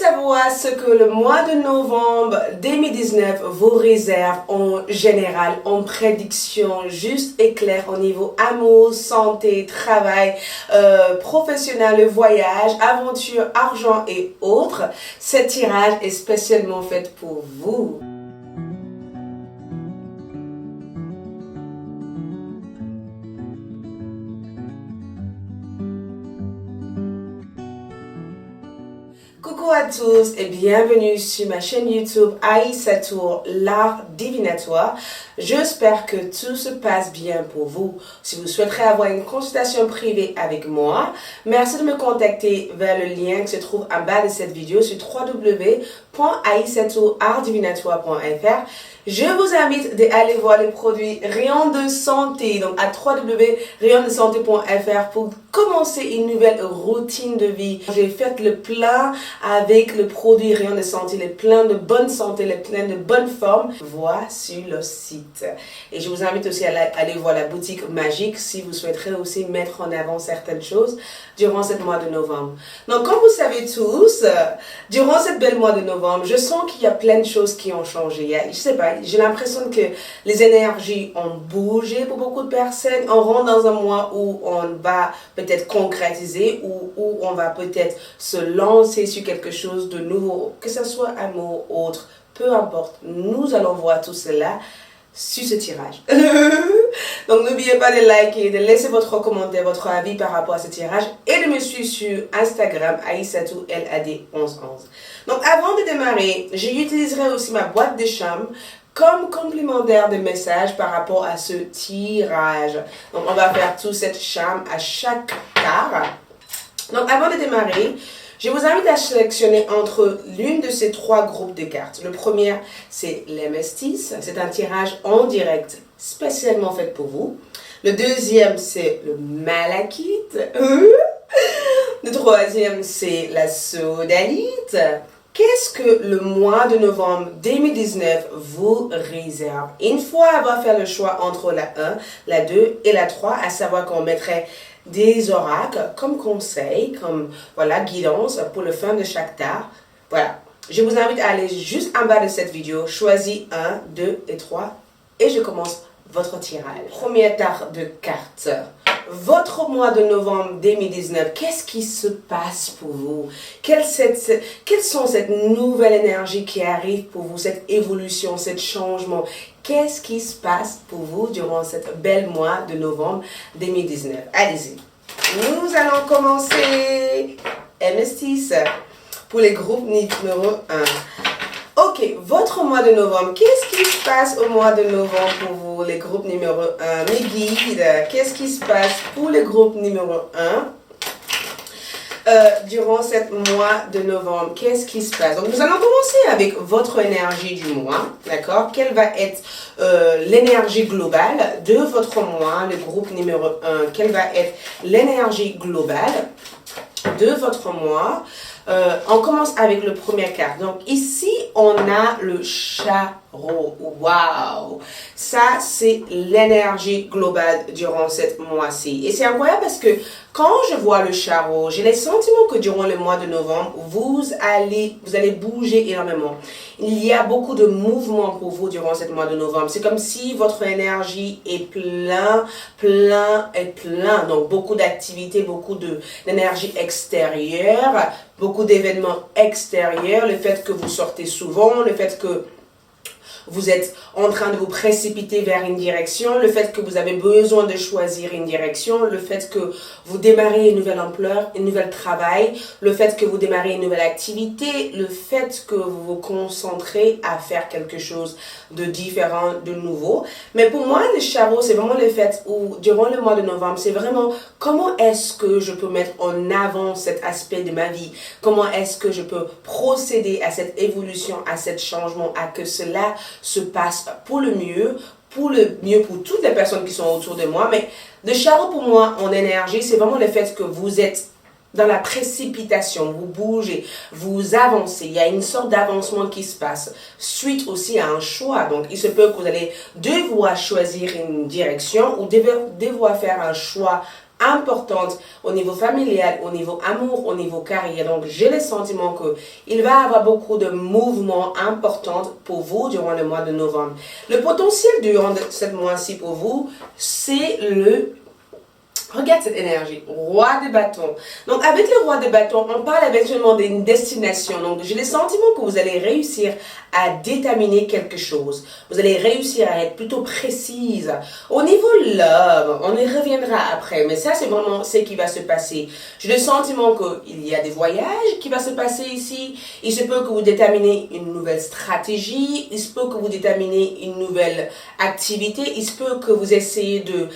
savoir ce que le mois de novembre 2019 vous réserve en général, en prédiction juste et claire au niveau amour, santé, travail, professionnel, voyage, aventure, argent et autres, ce tirage est spécialement fait pour vous. Coucou à tous et bienvenue sur ma chaîne YouTube Aïssatour, l'art divinatoire. J'espère que tout se passe bien pour vous. Si vous souhaiterez avoir une consultation privée avec moi, merci de me contacter vers le lien qui se trouve en bas de cette vidéo sur www.aïssatourartdivinatoire.fr. Je vous invite d'aller voir les produits Rayon de Santé, donc à www.rayondesanté.fr pour commencer une nouvelle routine de vie. J'ai fait le plein avec le produit Rayon de Santé, le plein de bonne santé, le plein de bonne forme. Voici le site. Et je vous invite aussi à aller voir la boutique magique si vous souhaiterez aussi mettre en avant certaines choses durant ce mois de novembre. Donc, comme vous savez tous, durant ce bel mois de novembre, je sens qu'il y a plein de choses qui ont changé. Je sais pas, j'ai l'impression que les énergies ont bougé pour beaucoup de personnes. On rentre dans un mois où on va peut-être concrétiser ou où on va peut-être se lancer sur quelque chose de nouveau, que ce soit amour ou autre, peu importe. Nous allons voir tout cela sur ce tirage. Donc n'oubliez pas de liker, de laisser votre commentaire, votre avis par rapport à ce tirage et de me suivre sur Instagram Aïssatou LAD1111. Donc avant de démarrer, j'utiliserai aussi ma boîte de chambre comme complémentaire de messages par rapport à ce tirage. Donc on va faire toute cette chambre à chaque quart. Donc avant de démarrer, je vous invite à sélectionner entre l'une de ces trois groupes de cartes. Le premier, c'est les Mestis. C'est un tirage en direct spécialement fait pour vous. Le deuxième, c'est le Malachite. Le troisième, c'est la Sodalite. Qu'est-ce que le mois de novembre 2019 vous réserve? Une fois avoir fait le choix entre la 1, la 2 et la 3, à savoir qu'on mettrait des oracles comme conseil, comme voilà, guidance pour le fin de chaque tard. Voilà, je vous invite à aller juste en bas de cette vidéo, choisir 1, 2 et 3 et je commence votre tirage. Premier tard de cartes. Votre mois de novembre 2019, qu'est-ce qui se passe pour vous? Quelles sont cette nouvelle énergie qui arrive pour vous, cette évolution, ce changement? Qu'est-ce qui se passe pour vous durant cette belle mois de novembre 2019? Allez-y. Nous allons commencer M6 pour les groupes numéro 1. Ok, votre mois de novembre, qu'est-ce qui se passe au mois de novembre pour vous, les groupes numéro 1? Mes guides, qu'est-ce qui se passe pour les groupes numéro 1 durant ce mois de novembre? Qu'est-ce qui se passe? Donc, nous allons commencer avec votre énergie du mois, d'accord? Quelle va être l'énergie globale de votre mois, le groupe numéro 1? Quelle va être l'énergie globale de votre mois? On commence avec le premier carte. Donc ici, on a le Charreau. Waouh! Ça, c'est l'énergie globale durant cette mois-ci. Et c'est incroyable parce que quand je vois le Charreau, j'ai le sentiment que durant le mois de novembre, vous allez bouger énormément. Il y a beaucoup de mouvements pour vous durant ce mois de novembre. C'est comme si votre énergie est plein. Donc beaucoup d'activités, beaucoup d'énergie extérieure, beaucoup d'événements extérieurs, le fait que vous sortez souvent, le fait que vous êtes en train de vous précipiter vers une direction, le fait que vous avez besoin de choisir une direction, le fait que vous démarrez une nouvelle ampleur, un nouvel travail, le fait que vous démarrez une nouvelle activité, le fait que vous vous concentrez à faire quelque chose de différent, de nouveau. Mais pour moi, le Charreau, c'est vraiment le fait où, durant le mois de novembre, c'est vraiment comment est-ce que je peux mettre en avant cet aspect de ma vie? Comment est-ce que je peux procéder à cette évolution, à cet changement, à que cela se passe pour le mieux pour toutes les personnes qui sont autour de moi. Mais le Charreau pour moi en énergie, c'est vraiment le fait que vous êtes dans la précipitation, vous bougez, vous avancez, il y a une sorte d'avancement qui se passe, suite aussi à un choix. Donc il se peut que vous allez devoir choisir une direction ou devoir faire un choix importantes au niveau familial, au niveau amour, au niveau carrière. Donc, j'ai le sentiment qu'il va y avoir beaucoup de mouvements importants pour vous durant le mois de novembre. Le potentiel durant ce mois-ci pour vous, c'est le... Regarde cette énergie, roi des bâtons. Donc avec le roi des bâtons, on parle éventuellement d'une destination. Donc j'ai le sentiment que vous allez réussir à déterminer quelque chose. Vous allez réussir à être plutôt précise. Au niveau love, on y reviendra après, mais ça c'est vraiment ce qui va se passer. J'ai le sentiment qu'il y a des voyages qui vont se passer ici. Il se peut que vous déterminez une nouvelle stratégie. Il se peut que vous déterminez une nouvelle activité. Il se peut que vous essayez de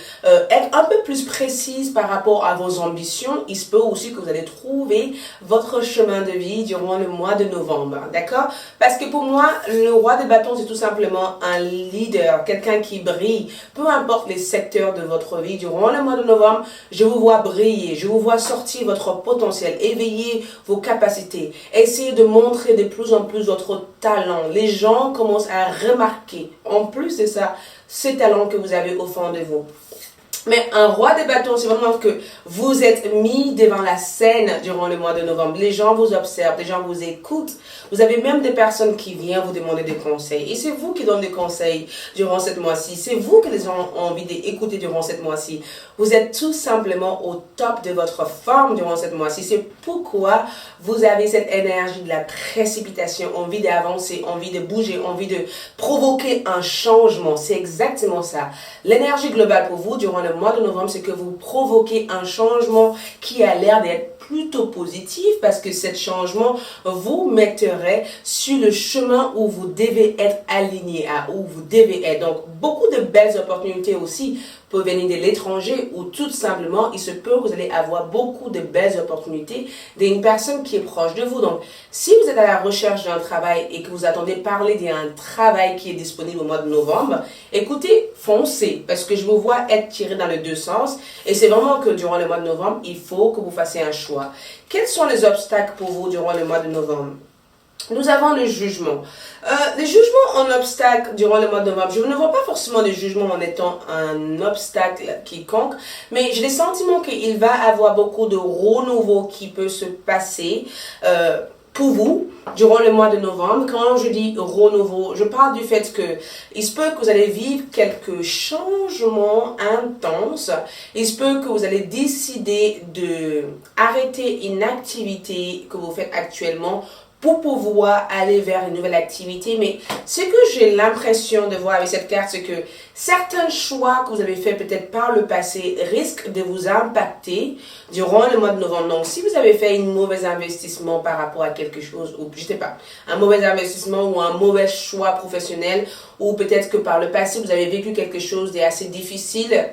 être un peu plus précis par rapport à vos ambitions. Il se peut aussi que vous allez trouver votre chemin de vie durant le mois de novembre, d'accord? Parce que pour moi, le roi des bâtons, c'est tout simplement un leader, quelqu'un qui brille, peu importe les secteurs de votre vie. Durant le mois de novembre, je vous vois briller, je vous vois sortir votre potentiel, éveiller vos capacités, essayer de montrer de plus en plus votre talent. Les gens commencent à remarquer, en plus de ça, ces talents que vous avez au fond de vous. Mais un roi des bâtons, c'est vraiment que vous êtes mis devant la scène durant le mois de novembre. Les gens vous observent, les gens vous écoutent. Vous avez même des personnes qui viennent vous demander des conseils. Et c'est vous qui donnez des conseils durant cette mois-ci. C'est vous que les gens ont envie d'écouter durant cette mois-ci. Vous êtes tout simplement au top de votre forme durant cette mois-ci. C'est pourquoi vous avez cette énergie de la précipitation, envie d'avancer, envie de bouger, envie de provoquer un changement. C'est exactement ça. L'énergie globale pour vous durant le mois de novembre, c'est que vous provoquez un changement qui a l'air d'être plutôt positif parce que ce changement vous mettrait sur le chemin où vous devez être aligné, où vous devez être. Donc, beaucoup de belles opportunités aussi peuvent venir de l'étranger ou tout simplement, il se peut que vous allez avoir beaucoup de belles opportunités d'une personne qui est proche de vous. Donc, si vous êtes à la recherche d'un travail et que vous attendez parler d'un travail qui est disponible au mois de novembre, écoutez, foncez parce que je vous vois être tiré dans les deux sens et c'est vraiment que durant le mois de novembre, il faut que vous fassiez un choix. Quels sont les obstacles pour vous durant le mois de novembre? Nous avons le jugement. Le jugement en obstacle durant le mois de novembre, je ne vois pas forcément le jugement en étant un obstacle quiconque, mais j'ai le sentiment qu'il va y avoir beaucoup de renouveau qui peut se passer pour vous durant le mois de novembre. Quand je dis renouveau, je parle du fait que il se peut que vous allez vivre quelques changements intenses. Il se peut que vous allez décider de arrêter une activité que vous faites actuellement pour pouvoir aller vers une nouvelle activité. Mais ce que j'ai l'impression de voir avec cette carte, c'est que certains choix que vous avez fait peut-être par le passé risquent de vous impacter durant le mois de novembre. Donc, si vous avez fait un mauvais investissement par rapport à quelque chose, ou je sais pas, un mauvais investissement ou un mauvais choix professionnel, ou peut-être que par le passé, vous avez vécu quelque chose d'assez difficile,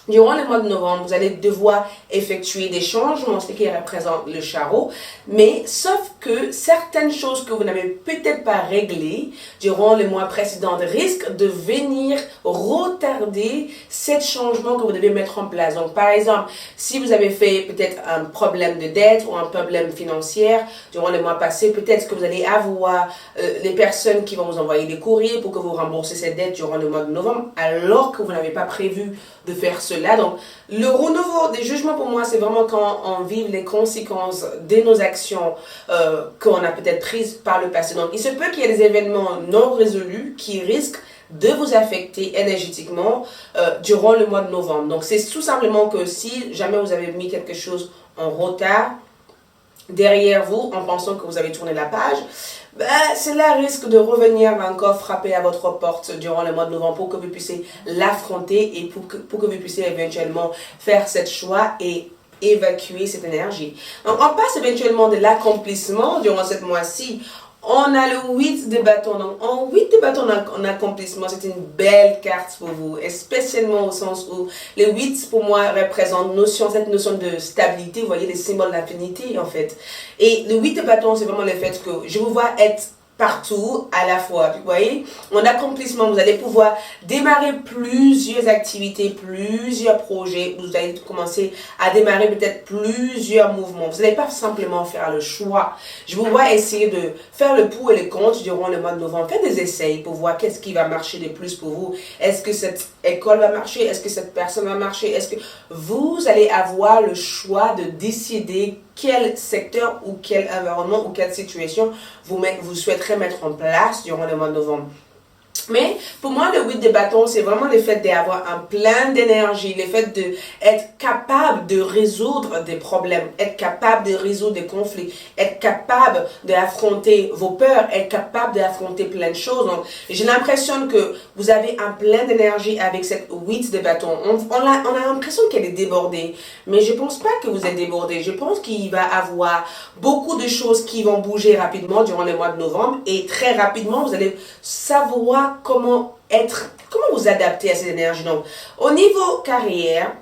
durant le mois de novembre, vous allez devoir effectuer des changements, ce qui représente le charreau, mais sauf que certaines choses que vous n'avez peut-être pas réglées durant le mois précédent risquent de venir retarder ces changements que vous devez mettre en place. Donc, par exemple, si vous avez fait peut-être un problème de dette ou un problème financier durant le mois passé, peut-être que vous allez avoir les personnes qui vont vous envoyer des courriers pour que vous remboursez cette dette durant le mois de novembre, alors que vous n'avez pas prévu de faire cela. Donc, le renouveau des jugements pour moi, c'est vraiment quand on vit les conséquences de nos actions qu'on a peut-être prises par le passé. Donc, il se peut qu'il y ait des événements non résolus qui risquent de vous affecter énergétiquement durant le mois de novembre. Donc, c'est tout simplement que si jamais vous avez mis quelque chose en retard derrière vous en pensant que vous avez tourné la page, cela risque de revenir encore frapper à votre porte durant le mois de novembre pour que vous puissiez l'affronter et pour que vous puissiez éventuellement faire ce choix et évacuer cette énergie. Donc, on passe éventuellement de l'accomplissement durant ce mois-ci. On a le 8 de bâton. Donc, en 8 de bâton en accomplissement, c'est une belle carte pour vous, et spécialement au sens où le 8 pour moi représente cette notion de stabilité. Vous voyez les symboles d'infinité en fait. Et le 8 de bâton, c'est vraiment le fait que je vous vois être partout à la fois. Vous voyez, en accomplissement, vous allez pouvoir démarrer plusieurs activités, plusieurs projets. Vous allez commencer à démarrer peut-être plusieurs mouvements. Vous n'allez pas simplement faire le choix. Je vous vois essayer de faire le pour et le contre durant le mois de novembre. Faites des essais pour voir qu'est-ce qui va marcher de plus pour vous. Est-ce que cette école va marcher? Est-ce que cette personne va marcher? Est-ce que vous allez avoir le choix de décider quel secteur ou quel environnement ou quelle situation vous souhaiterez mettre en place durant le mois de novembre. Mais pour moi, le 8 de bâton, c'est vraiment le fait d'avoir un plein d'énergie, le fait d'être capable de résoudre des problèmes, être capable de résoudre des conflits, être capable d'affronter vos peurs, être capable d'affronter plein de choses. Donc, j'ai l'impression que vous avez un plein d'énergie avec cette 8 de bâton. On a l'impression qu'elle est débordée, mais je pense pas que vous êtes débordé. Je pense qu'il va y avoir beaucoup de choses qui vont bouger rapidement durant le mois de novembre et très rapidement, vous allez savoir comment vous adapter à ces énergies. Donc, au niveau carrière,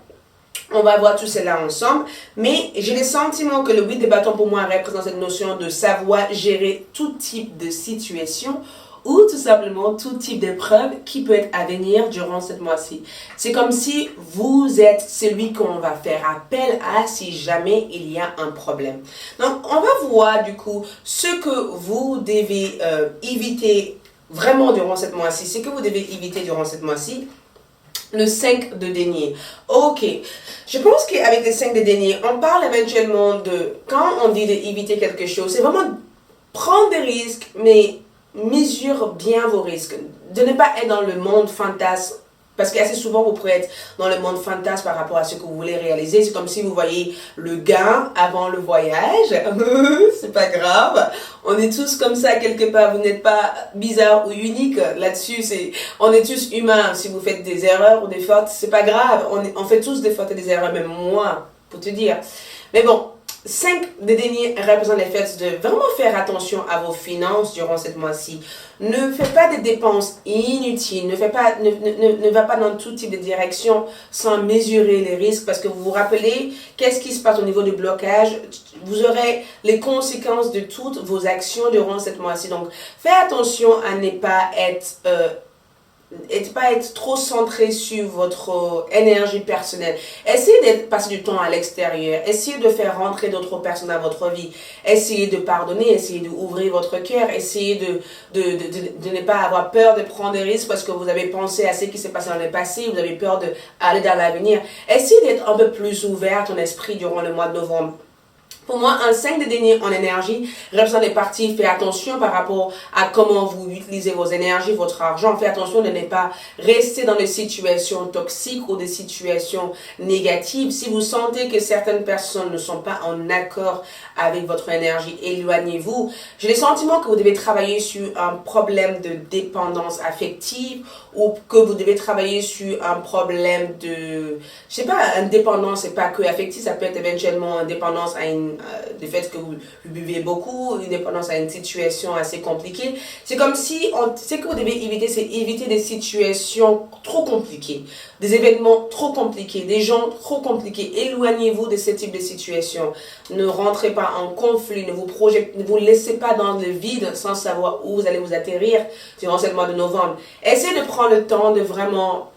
on va voir tout cela ensemble, mais j'ai le sentiment que le 8 de bâton pour moi représente cette notion de savoir gérer tout type de situation ou tout simplement tout type d'épreuve qui peut être à venir durant cette mois-ci. C'est comme si vous êtes celui qu'on va faire appel à si jamais il y a un problème. Donc, on va voir du coup ce que vous devez éviter vraiment durant cette mois-ci, c'est que vous devez éviter durant cette mois-ci, le 5 de denier. Ok, je pense qu'avec le 5 de denier, on parle éventuellement de, quand on dit d'éviter quelque chose, c'est vraiment prendre des risques, mais mesure bien vos risques. De ne pas être dans le monde fantasme. Parce qu'assez souvent, vous pourrez être dans le monde fantasme par rapport à ce que vous voulez réaliser. C'est comme si vous voyez le gain avant le voyage. C'est pas grave. On est tous comme ça quelque part. Vous n'êtes pas bizarre ou unique. Là-dessus, on est tous humains. Si vous faites des erreurs ou des fautes, c'est pas grave. On fait tous des fautes et des erreurs, même moi, pour te dire. Mais bon. 5 de denier représente le fait de vraiment faire attention à vos finances durant cette mois-ci. Ne faites pas des dépenses inutiles. Ne va pas dans tout type de direction sans mesurer les risques parce que vous vous rappelez qu'est-ce qui se passe au niveau du blocage. Vous aurez les conséquences de toutes vos actions durant cette mois-ci. Donc, faites attention à ne pas être trop centré sur votre énergie personnelle. Essayez de passer du temps à l'extérieur. Essayez de faire rentrer d'autres personnes dans votre vie. Essayez de pardonner. Essayez d'ouvrir votre cœur. Essayez de ne pas avoir peur de prendre des risques parce que vous avez pensé à ce qui s'est passé dans le passé. Vous avez peur d'aller dans l'avenir. Essayez d'être un peu plus ouvert en esprit durant le mois de novembre. Pour moi, un 5 de denier en énergie représente les parties. Faites attention par rapport à comment vous utilisez vos énergies, votre argent. Faites attention de ne pas rester dans des situations toxiques ou des situations négatives. Si vous sentez que certaines personnes ne sont pas en accord avec votre énergie, éloignez-vous. J'ai le sentiment que vous devez travailler sur un problème de dépendance affective ou que vous devez travailler sur un problème de, je sais pas, une dépendance, c'est pas que affective, ça peut être éventuellement une dépendance à du fait que vous buvez beaucoup, une dépendance à une situation assez compliquée. C'est comme si, ce que vous devez éviter, c'est éviter des situations trop compliquées, des événements trop compliqués, des gens trop compliqués. Éloignez-vous de ce type de situation. Ne rentrez pas en conflit, ne vous laissez pas dans le vide sans savoir où vous allez vous atterrir durant ce mois de novembre. Essayez de prendre le temps de vraiment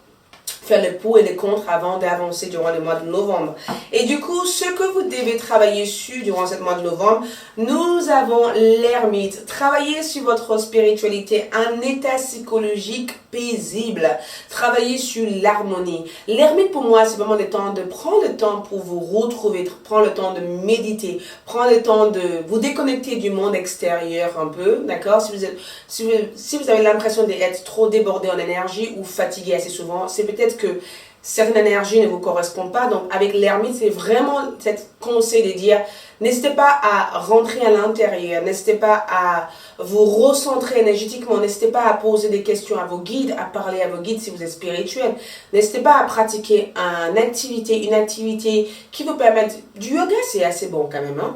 faire le pour et le contre avant d'avancer durant le mois de novembre. Et du coup, ce que vous devez travailler sur durant ce mois de novembre, nous avons l'ermite. Travaillez sur votre spiritualité, un état psychologique paisible. Travaillez sur l'harmonie. L'ermite pour moi, c'est vraiment le temps de prendre le temps pour vous retrouver, prendre le temps de méditer, prendre le temps de vous déconnecter du monde extérieur un peu, d'accord? Si vous avez l'impression d'être trop débordé en énergie ou fatigué assez souvent, c'est peut-être que certaines énergies ne vous correspondent pas. Donc avec l'ermite, c'est vraiment cet conseil de dire, n'hésitez pas à rentrer à l'intérieur, n'hésitez pas à vous recentrer énergétiquement, n'hésitez pas à poser des questions à vos guides, à parler à vos guides si vous êtes spirituel. N'hésitez pas à pratiquer une activité qui vous permette, du yoga c'est assez bon quand même, hein,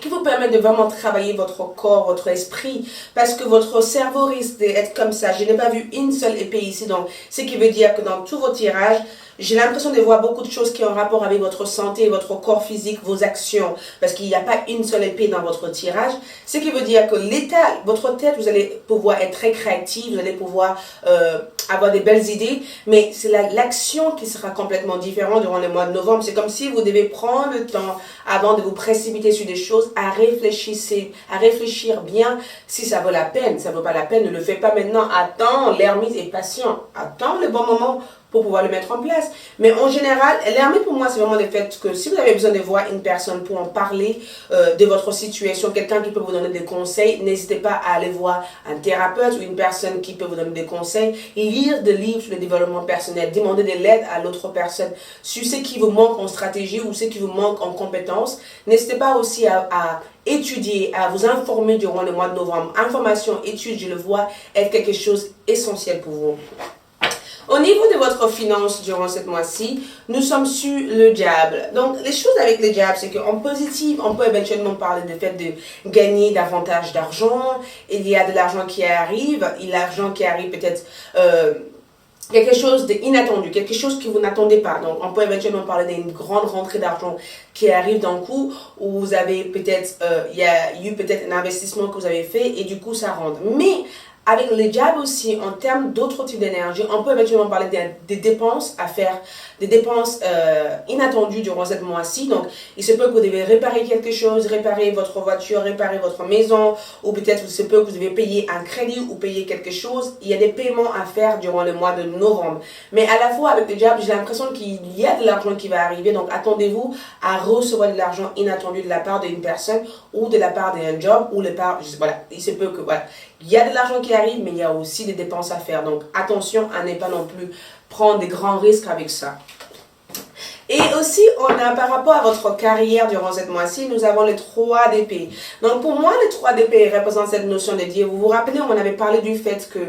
qui vous permet de vraiment travailler votre corps, votre esprit, parce que votre cerveau risque d'être comme ça. Je n'ai pas vu une seule épée ici, donc ce qui veut dire que dans tous vos tirages, J'ai l'impression de voir beaucoup de choses qui ont rapport avec votre santé, votre corps physique, vos actions, parce qu'il n'y a pas une seule épée dans votre tirage. Ce qui veut dire que votre tête, vous allez pouvoir être très créatif, vous allez pouvoir avoir des belles idées, mais c'est l'action qui sera complètement différente durant le mois de novembre. C'est comme si vous devez prendre le temps avant de vous précipiter sur des choses, à réfléchir bien si ça vaut la peine. Ça ne vaut pas la peine, ne le fais pas maintenant. Attends, l'ermite est patient. Attends le bon moment pour pouvoir le mettre en place. Mais en général, l'ermite pour moi, c'est vraiment le fait que si vous avez besoin de voir une personne pour en parler de votre situation, quelqu'un qui peut vous donner des conseils, n'hésitez pas à aller voir un thérapeute ou une personne qui peut vous donner des conseils et lire des livres sur le développement personnel, demander de l'aide à l'autre personne sur ce qui vous manque en stratégie ou ce qui vous manque en compétences. N'hésitez pas aussi à étudier, à vous informer durant le mois de novembre. Information, étude, je le vois, être quelque chose d'essentiel pour vous. Au niveau de votre finance durant ce mois-ci, nous sommes sur le diable. Donc, les choses avec le diable, c'est qu'en positif, on peut éventuellement parler du fait de gagner davantage d'argent. Il y a de l'argent qui arrive. Et l'argent qui arrive peut-être quelque chose d'inattendu, quelque chose que vous n'attendez pas. Donc, on peut éventuellement parler d'une grande rentrée d'argent qui arrive d'un coup, où vous avez peut-être, il y a eu peut-être un investissement que vous avez fait et du coup, ça rentre. Mais avec le diable aussi, en termes d'autres types d'énergie, on peut éventuellement parler des dépenses à faire, des dépenses inattendues durant ce mois-ci. Donc, il se peut que vous devez réparer quelque chose, réparer votre voiture, réparer votre maison, ou peut-être il se peut que vous devez payer un crédit ou payer quelque chose. Il y a des paiements à faire durant le mois de novembre. Mais à la fois, avec le diable, j'ai l'impression qu'il y a de l'argent qui va arriver. Donc, attendez-vous à recevoir de l'argent inattendu de la part d'une personne ou de la part d'un job ou de la part, voilà, il se peut que, voilà. Il y a de l'argent qui arrive, mais il y a aussi des dépenses à faire. Donc, attention à ne pas non plus prendre des grands risques avec ça. Et aussi, on a par rapport à votre carrière durant cette mois-ci, nous avons les 3 d'épée. Donc pour moi, les 3 d'épée représentent cette notion de Dieu. Vous vous rappelez, on avait parlé du fait que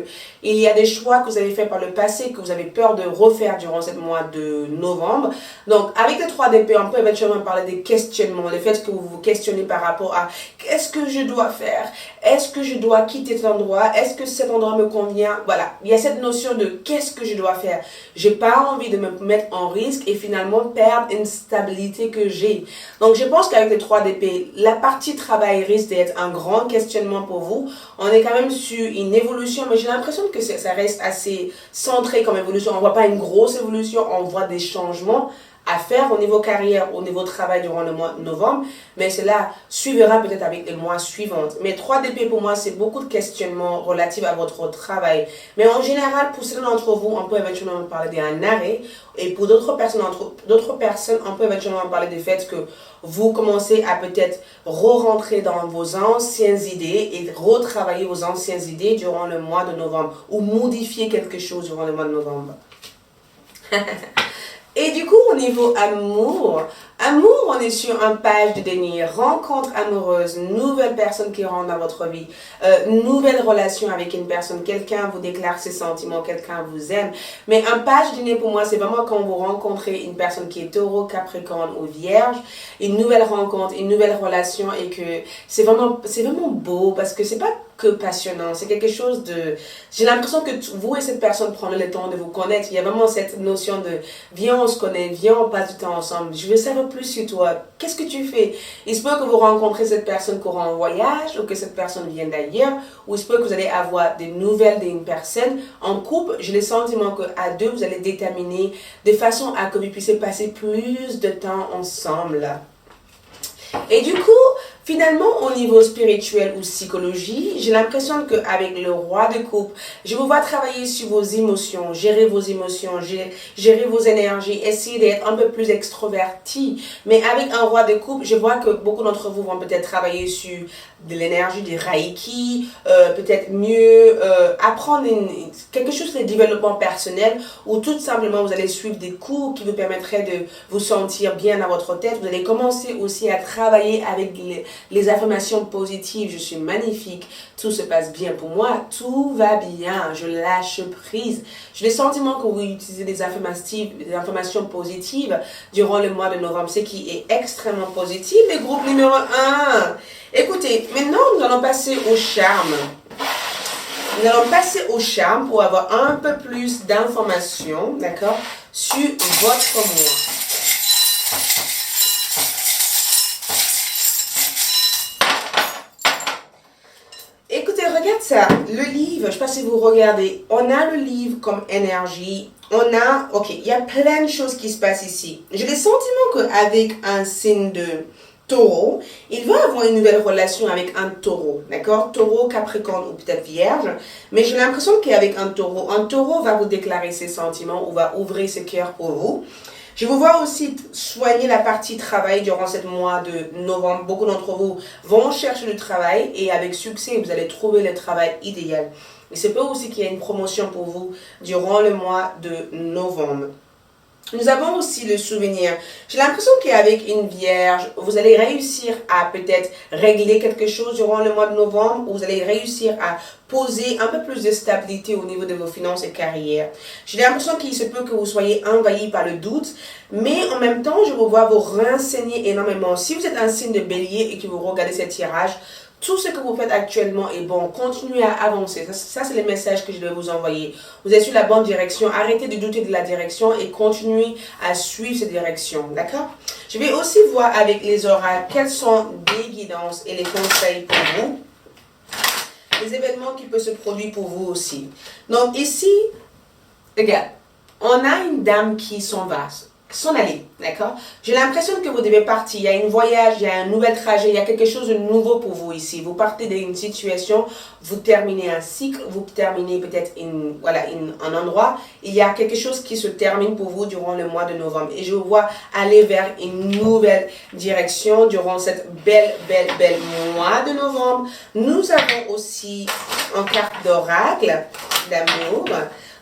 il y a des choix que vous avez fait par le passé, que vous avez peur de refaire durant ce mois de novembre. Donc avec les 3 d'épée, on peut éventuellement parler des questionnements, le fait que vous vous questionnez par rapport à qu'est-ce que je dois faire? Est-ce que je dois quitter cet endroit? Est-ce que cet endroit me convient? Voilà, il y a cette notion de qu'est-ce que je dois faire? J'ai pas envie de me mettre en risque et finalement perdre une stabilité que j'ai. Donc je pense qu'avec les 3 d'épée, la partie travail risque d'être un grand questionnement pour vous. On est quand même sur une évolution, mais j'ai l'impression que ça reste assez centré comme évolution. On voit pas une grosse évolution, on voit des changements à faire au niveau carrière, au niveau travail durant le mois de novembre, mais cela suivra peut-être avec les mois suivants. Mais 3 DP pour moi, c'est beaucoup de questionnements relatifs à votre travail. Mais en général, pour certains d'entre vous, on peut éventuellement parler d'un arrêt, et pour d'autres personnes, on peut éventuellement parler du fait que vous commencez à peut-être re-rentrer dans vos anciennes idées et retravailler vos anciennes idées durant le mois de novembre, ou modifier quelque chose durant le mois de novembre. Et du coup, au niveau amour, on est sur un page de denier, rencontre amoureuse, nouvelle personne qui rentre dans votre vie, nouvelle relation avec une personne, quelqu'un vous déclare ses sentiments, quelqu'un vous aime. Mais un page de denier pour moi, c'est vraiment quand vous rencontrez une personne qui est taureau, capricorne ou vierge, une nouvelle rencontre, une nouvelle relation et que c'est vraiment beau parce que c'est pas que passionnant, c'est quelque chose de... J'ai l'impression que vous et cette personne prenez le temps de vous connaître. Il y a vraiment cette notion de viens on se connaît, viens on passe du temps ensemble, je veux savoir plus sur toi, qu'est-ce que tu fais? Il se peut que vous rencontrez cette personne courant en voyage ou que cette personne vienne d'ailleurs, ou il se peut que vous allez avoir des nouvelles d'une personne. En couple, j'ai le sentiment qu'à deux, vous allez déterminer de façon à que vous puissiez passer plus de temps ensemble. Et du coup, finalement, au niveau spirituel ou psychologie, j'ai l'impression qu'avec le roi de coupe, je vous vois travailler sur vos émotions, gérer vos émotions, gérer vos énergies, essayer d'être un peu plus extroverti. Mais avec un roi de coupe, je vois que beaucoup d'entre vous vont peut-être travailler sur de l'énergie, du reiki, peut-être mieux apprendre quelque chose de développement personnel ou tout simplement vous allez suivre des cours qui vous permettraient de vous sentir bien dans votre tête. Vous allez commencer aussi à travailler avec les affirmations positives. Je suis magnifique, tout se passe bien pour moi, tout va bien, je lâche prise. J'ai le sentiment que vous utilisez des affirmations positives durant le mois de novembre, ce qui est extrêmement positif. Le groupe numéro 1. Écoutez, maintenant nous allons passer au charme. Nous allons passer au charme pour avoir un peu plus d'informations, d'accord, sur votre mois. Écoutez, regarde ça, le livre, je ne sais pas si vous regardez, on a le livre comme énergie, il y a plein de choses qui se passent ici. J'ai le sentiment qu'avec un signe de taureau, il va avoir une nouvelle relation avec un taureau, d'accord? Taureau, capricorne ou peut-être vierge, mais j'ai l'impression qu'avec un taureau va vous déclarer ses sentiments ou va ouvrir ses cœurs pour vous. Je vous vois aussi soigner la partie travail durant ce mois de novembre. Beaucoup d'entre vous vont chercher du travail et avec succès, vous allez trouver le travail idéal. Il se peut aussi qu'il y ait une promotion pour vous durant le mois de novembre. Nous avons aussi le souvenir. J'ai l'impression qu'avec une vierge, vous allez réussir à peut-être régler quelque chose durant le mois de novembre, ou vous allez réussir à poser un peu plus de stabilité au niveau de vos finances et carrière. J'ai l'impression qu'il se peut que vous soyez envahi par le doute, mais en même temps, je vous vois vous renseigner énormément. Si vous êtes un signe de bélier et que vous regardez ce tirage, tout ce que vous faites actuellement est bon. Continuez à avancer. Ça c'est le message que je vais vous envoyer. Vous êtes sur la bonne direction. Arrêtez de douter de la direction et continuez à suivre cette direction. D'accord? Je vais aussi voir avec les oracles quelles sont les guidances et les conseils pour vous. Les événements qui peuvent se produire pour vous aussi. Donc ici, regarde, on a une dame qui s'en va. S'en aller, d'accord? J'ai l'impression que vous devez partir. Il y a un voyage, il y a un nouvel trajet, il y a quelque chose de nouveau pour vous ici. Vous partez d'une situation, vous terminez un cycle, vous terminez peut-être un endroit. Il y a quelque chose qui se termine pour vous durant le mois de novembre. Et je vous vois aller vers une nouvelle direction durant cette belle mois de novembre. Nous avons aussi une carte d'oracle d'amour.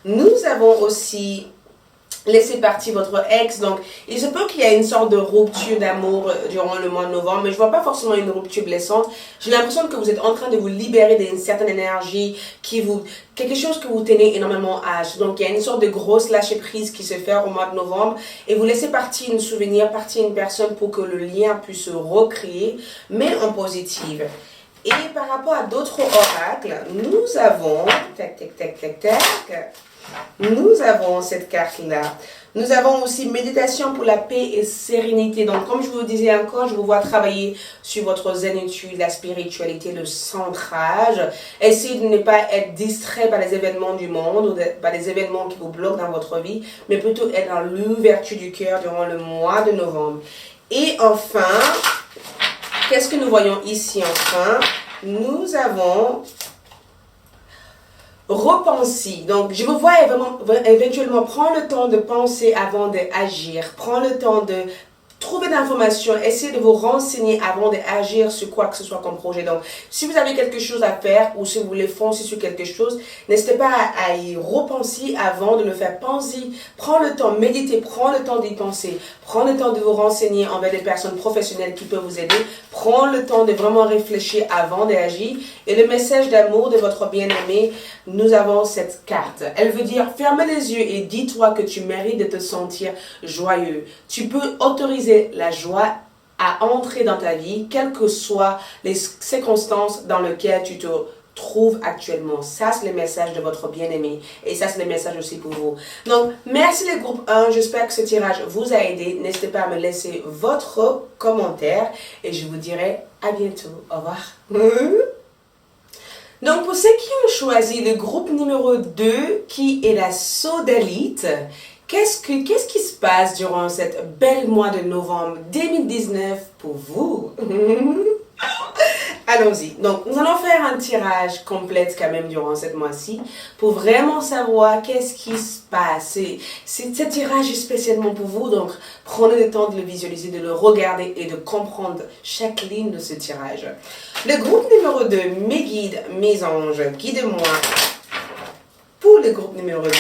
Nous avons aussi laissez partir votre ex. Donc, il se peut qu'il y ait une sorte de rupture d'amour durant le mois de novembre, mais je ne vois pas forcément une rupture blessante. J'ai l'impression que vous êtes en train de vous libérer d'une certaine énergie, quelque chose que vous tenez énormément à. Donc, il y a une sorte de grosse lâcher prise qui se fait au mois de novembre et vous laissez partir un souvenir, partir une personne pour que le lien puisse se recréer, mais en positive. Et par rapport à d'autres oracles, nous avons, nous avons cette carte-là. Nous avons aussi méditation pour la paix et sérénité. Donc, comme je vous disais encore, je vous vois travailler sur votre zénitude, la spiritualité, le centrage. Essayez de ne pas être distrait par les événements du monde ou par les événements qui vous bloquent dans votre vie, mais plutôt être dans l'ouverture du cœur durant le mois de novembre. Et enfin, qu'est-ce que nous voyons ici enfin? Nous avons repenser. Donc, je vous vois éventuellement prendre le temps de penser avant d'agir. Prends le temps de trouver d'informations. Essayez de vous renseigner avant d'agir sur quoi que ce soit comme projet. Donc, si vous avez quelque chose à faire ou si vous voulez foncer sur quelque chose, n'hésitez pas à y repenser avant de le faire. Pensez, prends le temps, méditez, prends le temps d'y penser. Prends le temps de vous renseigner envers des personnes professionnelles qui peuvent vous aider. Prends le temps de vraiment réfléchir avant d'agir. Et le message d'amour de votre bien-aimé, nous avons cette carte. Elle veut dire, ferme les yeux et dis-toi que tu mérites de te sentir joyeux. Tu peux autoriser la joie à entrer dans ta vie, quelles que soient les circonstances dans lesquelles tu te trouves actuellement. Ça, c'est le message de votre bien-aimé. Et ça, c'est le message aussi pour vous. Donc, merci le groupe 1. J'espère que ce tirage vous a aidé. N'hésitez pas à me laisser votre commentaire. Et je vous dirai à bientôt. Au revoir. Donc, pour ceux qui ont choisi le groupe numéro 2, qui est la sodalite, qu'est-ce qui se passe durant cette belle mois de novembre 2019 pour vous? Allons-y. Donc, nous allons faire un tirage complet quand même durant cette mois-ci pour vraiment savoir qu'est-ce qui se passe. Ce tirage est spécialement pour vous, donc prenez le temps de le visualiser, de le regarder et de comprendre chaque ligne de ce tirage. Le groupe numéro 2, mes guides, mes anges, guidez-moi. Pour le groupe numéro 2,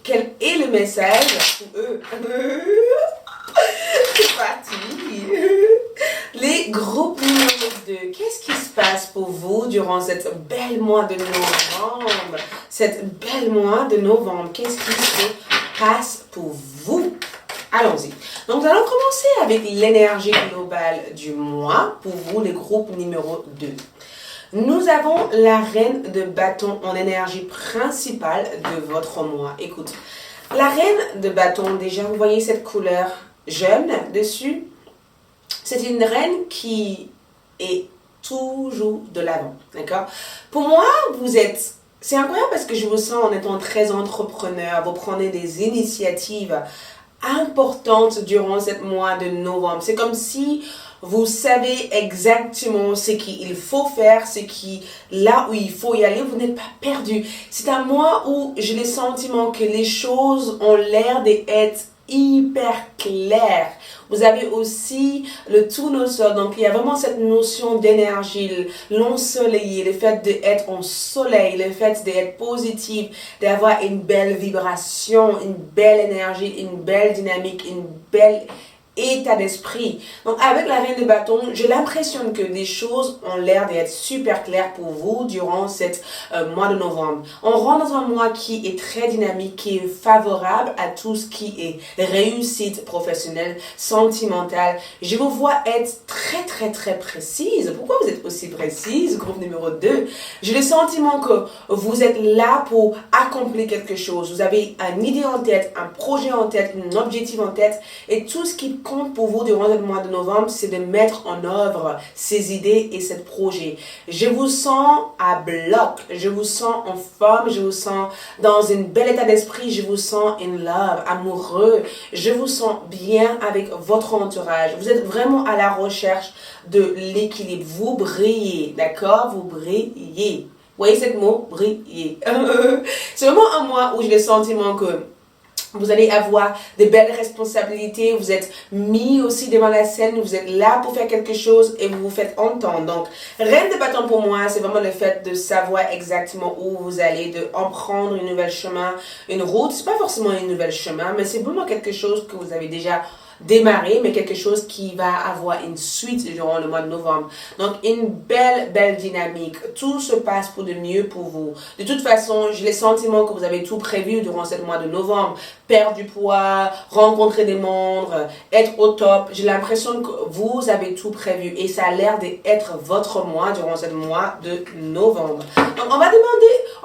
quel est le message pour eux? C'est parti. Les groupes numéro 2, qu'est-ce qui se passe pour vous durant cette belle mois de novembre? Cette belle mois de novembre, qu'est-ce qui se passe pour vous? Allons-y. Donc, nous allons commencer avec l'énergie globale du mois pour vous, les groupes numéro 2. Nous avons la reine de bâton en énergie principale de votre mois. Écoute, La reine de bâton, déjà, vous voyez cette couleur jaune dessus. C'est une reine qui est toujours de l'avant, d'accord? Pour moi, c'est incroyable parce que je vous sens en étant très entrepreneur, vous prenez des initiatives importantes durant ce mois de novembre. C'est comme si vous savez exactement ce qu'il faut faire, là où il faut y aller, vous n'êtes pas perdu. C'est un mois où j'ai le sentiment que les choses ont l'air d'être hyper claires. Vous avez aussi le tournesol, donc il y a vraiment cette notion d'énergie, l'ensoleillé, le fait d'être en soleil, le fait d'être positif, d'avoir une belle vibration, une belle énergie, une belle dynamique, une belle état d'esprit. Donc avec la reine de bâton, j'ai l'impression que les choses ont l'air d'être super claires pour vous durant ce mois de novembre. On rentre dans un mois qui est très dynamique, qui est favorable à tout ce qui est réussite professionnelle, sentimentale. Je vous vois être très précise. Pourquoi vous êtes aussi précise, groupe numéro 2? J'ai le sentiment que vous êtes là pour accomplir quelque chose. Vous avez une idée en tête, un projet en tête, un objectif en tête, et tout ce qui compte pour vous durant le mois de novembre, c'est de mettre en œuvre ces idées et ce projet. Je vous sens à bloc, je vous sens en forme, je vous sens dans un bel état d'esprit, je vous sens in love, amoureux, je vous sens bien avec votre entourage. Vous êtes vraiment à la recherche de l'équilibre. Vous brillez, d'accord? Vous brillez. Vous voyez ce mot? Briller. C'est vraiment un mois où j'ai le sentiment que vous allez avoir de belles responsabilités, vous êtes mis aussi devant la scène, vous êtes là pour faire quelque chose et vous vous faites entendre. Donc, reine de bâton pour moi, c'est vraiment le fait de savoir exactement où vous allez, de emprunter un nouvel chemin, une route. C'est pas forcément un nouvel chemin, mais c'est vraiment quelque chose que vous avez déjà démarrer, mais quelque chose qui va avoir une suite durant le mois de novembre. Donc, une belle dynamique. Tout se passe pour de mieux pour vous. De toute façon, j'ai le sentiment que vous avez tout prévu durant ce mois de novembre. Perdre du poids, rencontrer des membres, être au top. J'ai l'impression que vous avez tout prévu et ça a l'air d'être votre mois durant ce mois de novembre. Donc, on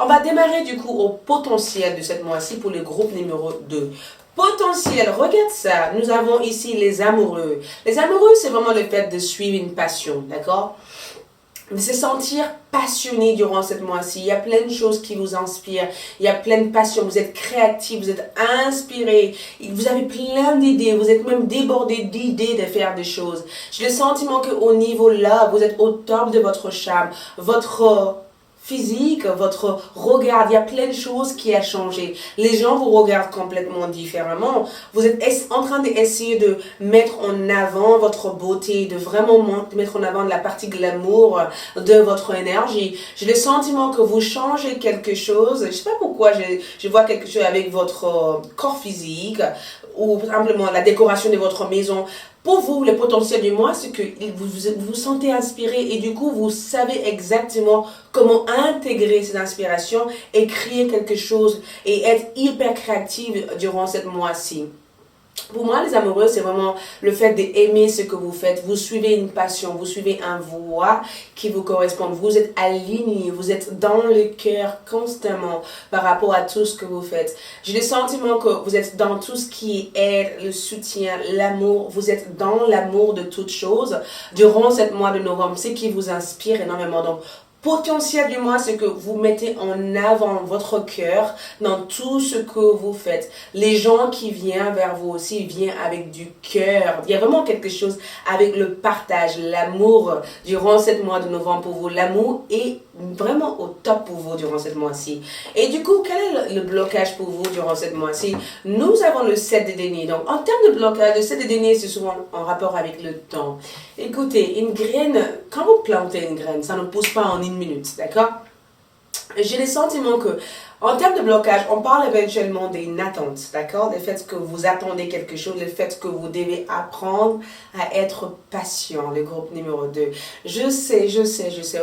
va démarrer du coup au potentiel de ce mois-ci pour le groupe numéro 2. Potentiel, regarde ça. Nous avons ici les amoureux. Les amoureux, c'est vraiment le fait de suivre une passion, d'accord? De se sentir passionné durant cette mois-ci. Il y a plein de choses qui vous inspirent. Il y a plein de passion. Vous êtes créatif, vous êtes inspiré. Vous avez plein d'idées. Vous êtes même débordé d'idées de faire des choses. J'ai le sentiment qu'au niveau là, vous êtes au top de votre charme. Votre physique, votre regard, il y a plein de choses qui a changé. Les gens vous regardent complètement différemment. Vous êtes en train d'essayer de mettre en avant votre beauté, de vraiment mettre en avant la partie glamour de votre énergie. J'ai le sentiment que vous changez quelque chose. Je sais pas pourquoi je vois quelque chose avec votre corps physique ou simplement la décoration de votre maison. Pour vous, le potentiel du mois, c'est que vous sentez inspiré et du coup, vous savez exactement comment intégrer cette inspiration et créer quelque chose et être hyper créatif durant ce mois-ci. Pour moi, les amoureux, c'est vraiment le fait d'aimer ce que vous faites. Vous suivez une passion, vous suivez un voie qui vous correspond. Vous êtes aligné, vous êtes dans le cœur constamment par rapport à tout ce que vous faites. J'ai le sentiment que vous êtes dans tout ce qui est le soutien, l'amour. Vous êtes dans l'amour de toutes choses durant ce mois de novembre. Ce qui vous inspire énormément. Donc, potentiel du mois, c'est que vous mettez en avant votre cœur dans tout ce que vous faites. Les gens qui viennent vers vous aussi viennent avec du cœur. Il y a vraiment quelque chose avec le partage, l'amour durant ce mois de novembre pour vous. L'amour est vraiment au top pour vous durant ce mois-ci. Et du coup, quel est le blocage pour vous durant ce mois-ci? Nous avons le 7 de denier. Donc, en termes de blocage, le 7 de denier, c'est souvent en rapport avec le temps. Écoutez, une graine, quand vous plantez une graine, ça ne pousse pas en une minute, d'accord? J'ai le sentiment que, en termes de blocage, on parle éventuellement d'une attente, d'accord? Le fait que vous attendez quelque chose, le fait que vous devez apprendre à être patient, le groupe numéro 2. Je sais,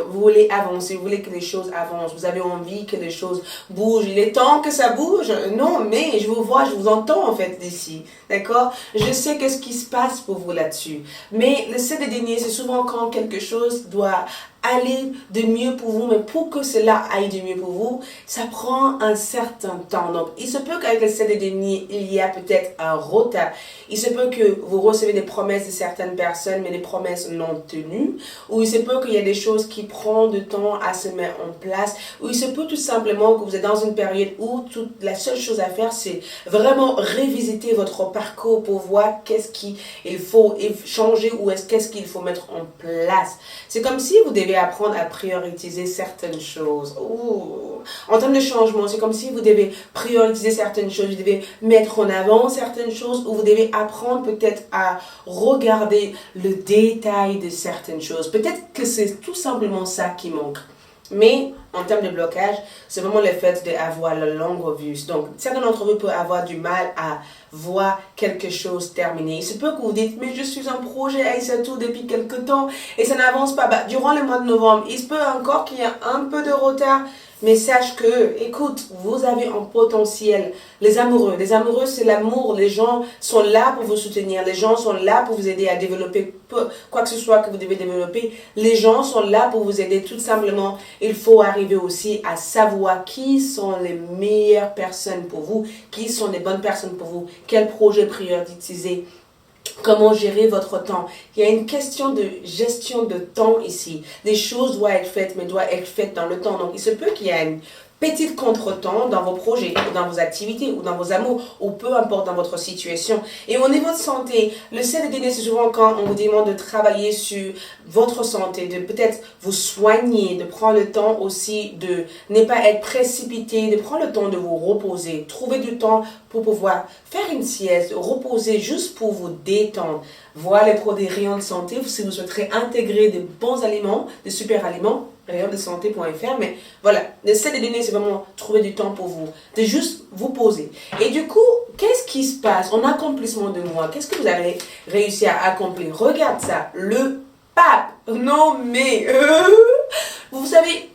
vous voulez avancer, vous voulez que les choses avancent, vous avez envie que les choses bougent. Il est temps que ça bouge? Non, mais je vous vois, je vous entends en fait d'ici, d'accord? Je sais qu'est-ce qui se passe pour vous là-dessus. Mais le 7 de denier, c'est souvent quand quelque chose doit aller de mieux pour vous, mais pour que cela aille de mieux pour vous, ça prend un certain temps. Donc, il se peut qu'avec le 7 de denier, il y a peut-être un retard. Il se peut que vous recevez des promesses de certaines personnes, mais des promesses non tenues. Ou il se peut qu'il y ait des choses qui prennent du temps à se mettre en place. Ou il se peut tout simplement que vous êtes dans une période où la seule chose à faire, c'est vraiment révisiter votre parcours pour voir qu'est-ce qu'il faut changer ou qu'est-ce qu'il faut mettre en place. C'est comme si vous devez apprendre à prioriser certaines choses. Ouh. En termes de changement, c'est comme si vous devez prioriser certaines choses, vous devez mettre en avant certaines choses, ou vous devez apprendre peut-être à regarder le détail de certaines choses. Peut-être que c'est tout simplement ça qui manque. Mais en termes de blocage, c'est vraiment le fait d'avoir la longue vue. Donc, certains d'entre vous peuvent avoir du mal à voir quelque chose terminer. Il se peut que vous dites, mais je suis un projet Aïssatou depuis quelque temps et ça n'avance pas. Durant le mois de novembre, il se peut encore qu'il y ait un peu de retard. Mais sache que, écoute, vous avez un potentiel. Les amoureux, c'est l'amour. Les gens sont là pour vous soutenir. Les gens sont là pour vous aider à développer quoi que ce soit que vous devez développer. Les gens sont là pour vous aider tout simplement. Il faut arriver aussi à savoir qui sont les meilleures personnes pour vous, qui sont les bonnes personnes pour vous, quel projet prioriser. Comment gérer votre temps? Il y a une question de gestion de temps ici. Les choses doivent être faites, mais doivent être faites dans le temps. Donc, il se peut qu'il y ait une petite contretemps dans vos projets, ou dans vos activités, ou dans vos amours, ou peu importe dans votre situation. Et au niveau de santé, le 7 de denier, c'est souvent quand on vous demande de travailler sur votre santé, de peut-être vous soigner, de prendre le temps aussi de ne pas être précipité, de prendre le temps de vous reposer, trouver du temps pour pouvoir faire une sieste, reposer juste pour vous détendre. Voir les produits rayons de santé, si vous souhaiterez intégrer des bons aliments, des super aliments, rayondesanté.fr, mais voilà, le 7 de denier, c'est vraiment trouver du temps pour vous, de juste vous poser. Et du coup, qu'est-ce qui se passe en accomplissement de moi? Qu'est-ce que vous avez réussi à accomplir? Regarde ça, le pape, non mais, vous savez,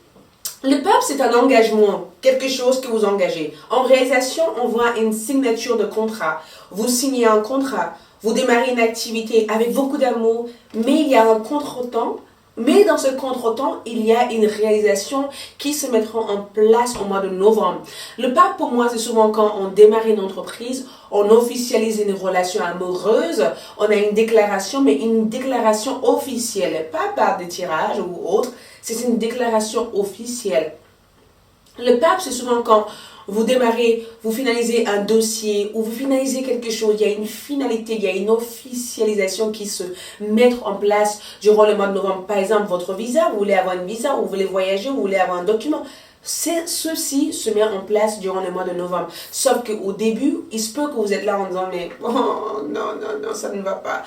le pape, c'est un engagement, quelque chose que vous engagez. En réalisation, on voit une signature de contrat. Vous signez un contrat, vous démarrez une activité avec beaucoup d'amour, mais il y a un contretemps. Mais dans ce contretemps, il y a une réalisation qui se mettra en place au mois de novembre. Le pape, pour moi, c'est souvent quand on démarre une entreprise, on officialise une relation amoureuse, on a une déclaration, mais une déclaration officielle, pas par des tirages ou autre, c'est une déclaration officielle. Le pape, c'est souvent quand vous démarrez, vous finalisez un dossier ou vous finalisez quelque chose, il y a une finalité, il y a une officialisation qui se met en place durant le mois de novembre. Par exemple, votre visa, vous voulez avoir un visa, ou vous voulez voyager, ou vous voulez avoir un document. Ceci se met en place durant le mois de novembre. Sauf qu'au début, il se peut que vous êtes là en disant, mais oh, non, ça ne va pas.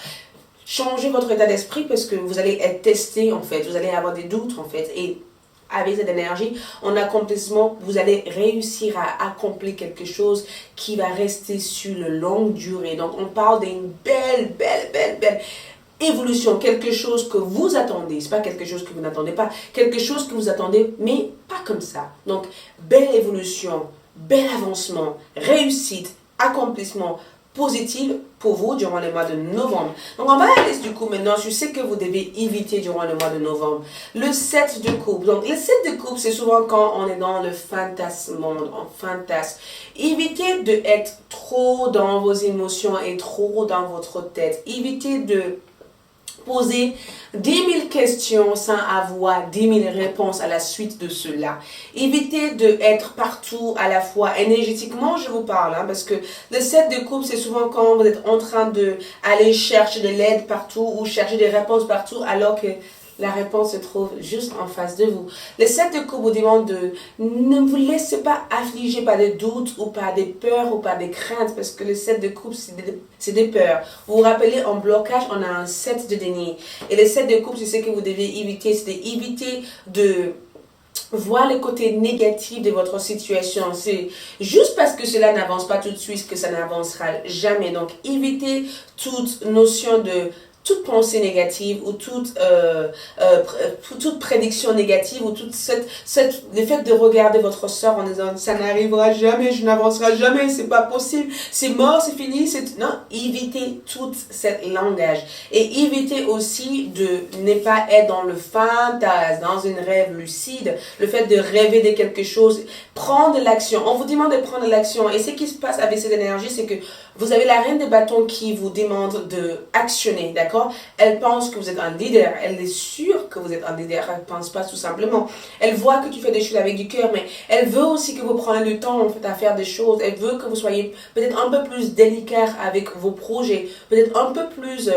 Changez votre état d'esprit parce que vous allez être testé en fait, vous allez avoir des doutes en fait. Et avec cette énergie, en accomplissement, vous allez réussir à accomplir quelque chose qui va rester sur le longue durée. Donc, on parle d'une belle évolution, quelque chose que vous attendez. C'est pas quelque chose que vous n'attendez pas, quelque chose que vous attendez, mais pas comme ça. Donc, belle évolution, bel avancement, réussite, accomplissement positive pour vous durant le mois de novembre. Donc, on va aller du coup maintenant, je sais que vous devez éviter durant le mois de novembre. Le 7 de coupe. Donc, le 7 de coupe, c'est souvent quand on est dans le fantasme, on fantasme. Évitez d'être trop dans vos émotions et trop dans votre tête. Évitez de poser 10 000 questions sans avoir 10 000 réponses à la suite de cela. Évitez d'être partout à la fois. Énergétiquement, je vous parle, parce que le 7 de coupe, c'est souvent quand vous êtes en train d'aller chercher de l'aide partout ou chercher des réponses partout alors que la réponse se trouve juste en face de vous. Le 7 de coupe vous demande de ne vous laissez pas affliger par des doutes ou par des peurs ou par des craintes parce que le 7 de coupe c'est des peurs. Vous vous rappelez, en blocage, on a un 7 de denier. Et le 7 de coupe, c'est ce que vous devez éviter, c'est d'éviter de voir le côté négatif de votre situation. C'est juste parce que cela n'avance pas tout de suite que ça n'avancera jamais. Donc, évitez toute notion de toute pensée négative ou toute prédiction négative ou le fait de regarder votre sort en disant ça n'arrivera jamais, je n'avancerai jamais, c'est pas possible, c'est mort, c'est fini, non, évitez tout ce langage et évitez aussi de ne pas être dans le fantasme, dans une rêve lucide, le fait de rêver de quelque chose, prendre l'action. On vous demande de prendre l'action et ce qui se passe avec cette énergie, c'est que vous avez la reine des bâtons qui vous demande de actionner, d'accord? Elle pense que vous êtes un leader, elle est sûre que vous êtes un leader, elle ne pense pas tout simplement. Elle voit que tu fais des choses avec du cœur, mais elle veut aussi que vous preniez le temps en fait, à faire des choses. Elle veut que vous soyez peut-être un peu plus délicat avec vos projets, peut-être un peu plus...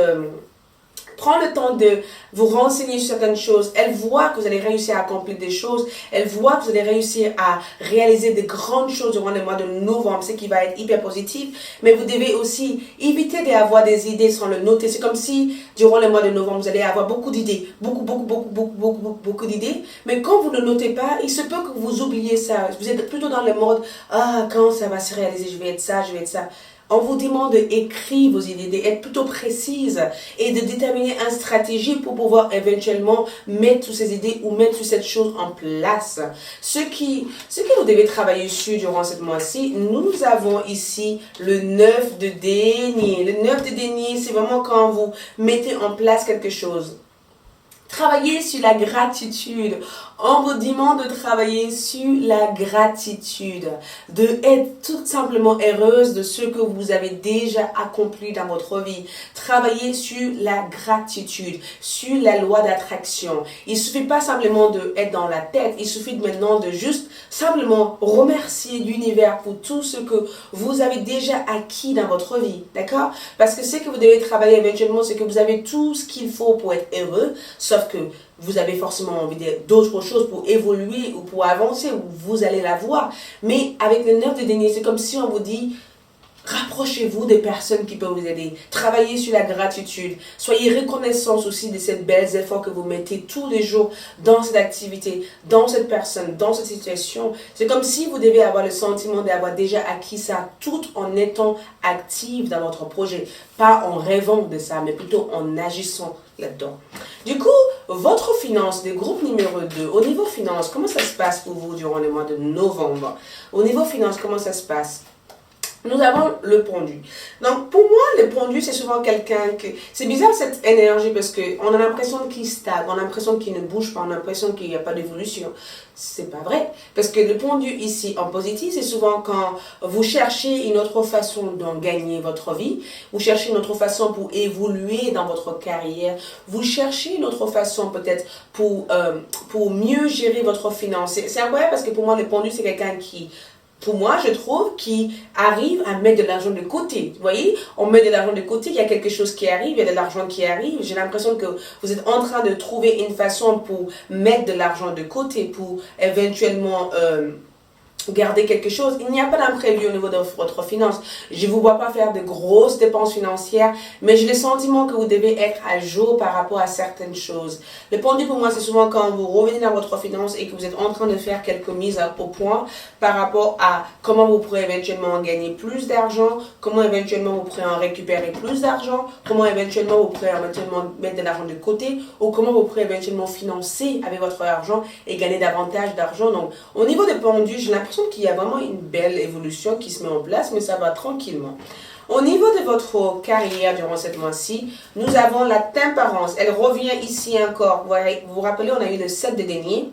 Prends le temps de vous renseigner sur certaines choses. Elle voit que vous allez réussir à accomplir des choses. Elle voit que vous allez réussir à réaliser de grandes choses durant le mois de novembre, ce qui va être hyper positif. Mais vous devez aussi éviter d'avoir des idées sans le noter. C'est comme si, durant le mois de novembre, vous allez avoir beaucoup d'idées. Beaucoup d'idées. Mais quand vous ne le notez pas, il se peut que vous oubliez ça. Vous êtes plutôt dans le mode, ah, quand ça va se réaliser, je vais être ça, je vais être ça. On vous demande d'écrire vos idées, d'être plutôt précise et de déterminer une stratégie pour pouvoir éventuellement mettre toutes ces idées ou mettre toute cette chose en place. Ce que vous devez travailler sur durant ce mois-ci, nous avons ici le 9 de denier. Le 9 de denier, c'est vraiment quand vous mettez en place quelque chose. Travaillez sur la gratitude. On vous demande de travailler sur la gratitude, de être tout simplement heureuse de ce que vous avez déjà accompli dans votre vie. Travaillez sur la gratitude, sur la loi d'attraction. Il ne suffit pas simplement d'être dans la tête, il suffit maintenant de juste simplement remercier l'univers pour tout ce que vous avez déjà acquis dans votre vie, d'accord? Parce que ce que vous devez travailler éventuellement, c'est que vous avez tout ce qu'il faut pour être heureux, sauf que vous avez forcément envie d'autres choses pour évoluer ou pour avancer, ou vous allez la voir. Mais avec le 9 de denier, c'est comme si on vous dit, rapprochez-vous des personnes qui peuvent vous aider. Travaillez sur la gratitude. Soyez reconnaissants aussi de ces belles efforts que vous mettez tous les jours dans cette activité, dans cette personne, dans cette situation. C'est comme si vous devez avoir le sentiment d'avoir déjà acquis ça tout en étant actif dans votre projet. Pas en rêvant de ça, mais plutôt en agissant là-dedans. Du coup, votre finance, le groupe numéro 2, au niveau finance, comment ça se passe pour vous durant le mois de novembre? Au niveau finance, comment ça se passe? Nous avons le pendu. Donc, pour moi, le pendu, c'est souvent quelqu'un que... C'est bizarre cette énergie parce qu'on a l'impression qu'il stagne, on a l'impression qu'il ne bouge pas, on a l'impression qu'il n'y a pas d'évolution. C'est pas vrai. Parce que le pendu ici, en positif, c'est souvent quand vous cherchez une autre façon d'en gagner votre vie, vous cherchez une autre façon pour évoluer dans votre carrière, vous cherchez une autre façon peut-être pour mieux gérer votre finance. C'est incroyable parce que pour moi, le pendu, c'est quelqu'un qui... Pour moi, je trouve qu'il arrive à mettre de l'argent de côté. Vous voyez, on met de l'argent de côté, il y a quelque chose qui arrive, il y a de l'argent qui arrive. J'ai l'impression que vous êtes en train de trouver une façon pour mettre de l'argent de côté, pour éventuellement... garder quelque chose. Il n'y a pas d'imprévu au niveau de votre finance. Je ne vous vois pas faire de grosses dépenses financières, mais j'ai le sentiment que vous devez être à jour par rapport à certaines choses. Le pendu pour moi, c'est souvent quand vous revenez dans votre finance et que vous êtes en train de faire quelques mises au point par rapport à comment vous pourrez éventuellement gagner plus d'argent, comment éventuellement vous pourrez en récupérer plus d'argent, comment éventuellement vous pourrez éventuellement mettre de l'argent de côté, ou comment vous pourrez éventuellement financer avec votre argent et gagner davantage d'argent. Donc, au niveau des pendus, j'ai l'impression qu'il y a vraiment une belle évolution qui se met en place, mais ça va tranquillement. Au niveau de votre carrière durant cette mois-ci, nous avons la tempérance. Elle revient ici encore. Vous vous rappelez, on a eu le 7 de denier.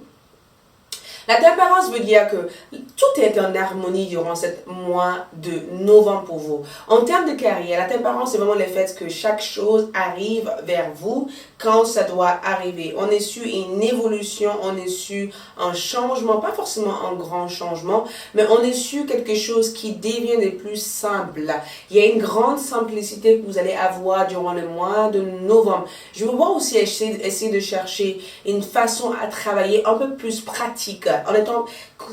La tempérance veut dire que tout est en harmonie durant ce mois de novembre pour vous. En termes de carrière, la tempérance, c'est vraiment le fait que chaque chose arrive vers vous quand ça doit arriver. On est sur une évolution, on est sur un changement, pas forcément un grand changement, mais on est sur quelque chose qui devient de plus simple. Il y a une grande simplicité que vous allez avoir durant le mois de novembre. Je vais voir aussi essayer de chercher une façon à travailler un peu plus pratique. en étant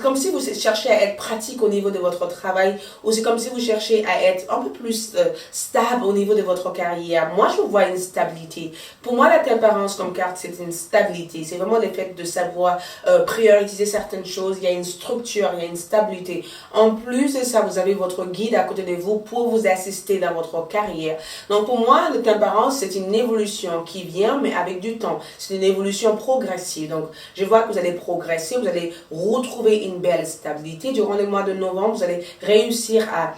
comme si vous cherchez à être pratique au niveau de votre travail, ou c'est comme si vous cherchez à être un peu plus stable au niveau de votre carrière. Moi, je vois une stabilité. Pour moi, la tempérance comme carte, c'est une stabilité. C'est vraiment le fait de savoir prioriser certaines choses. Il y a une structure, il y a une stabilité. En plus de ça, vous avez votre guide à côté de vous pour vous assister dans votre carrière. Donc, pour moi, la tempérance, c'est une évolution qui vient, mais avec du temps. C'est une évolution progressive. Donc, je vois que vous allez progresser, vous allez retrouver une belle stabilité. Durant le mois de novembre, vous allez réussir à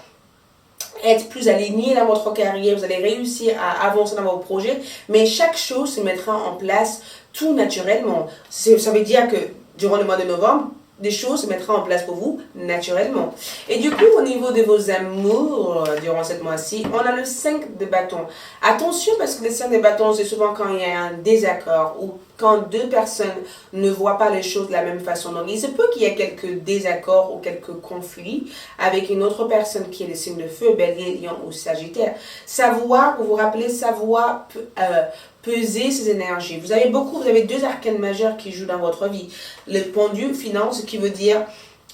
être plus aligné dans votre carrière, vous allez réussir à avancer dans vos projets, mais chaque chose se mettra en place tout naturellement. Ça veut dire que durant le mois de novembre, des choses se mettront en place pour vous naturellement. Et du coup, au niveau de vos amours, durant ce mois-ci, on a le 5 de bâtons. Attention, parce que le 5 de bâtons, c'est souvent quand il y a un désaccord ou quand deux personnes ne voient pas les choses de la même façon. Donc, il se peut qu'il y ait quelques désaccords ou quelques conflits avec une autre personne qui est le signe de feu, Bélier, Lion ou Sagittaire. Savoir, vous vous rappelez, savoir peser ces énergies. Vous avez deux arcanes majeurs qui jouent dans votre vie. Le pendule, finance, qui veut dire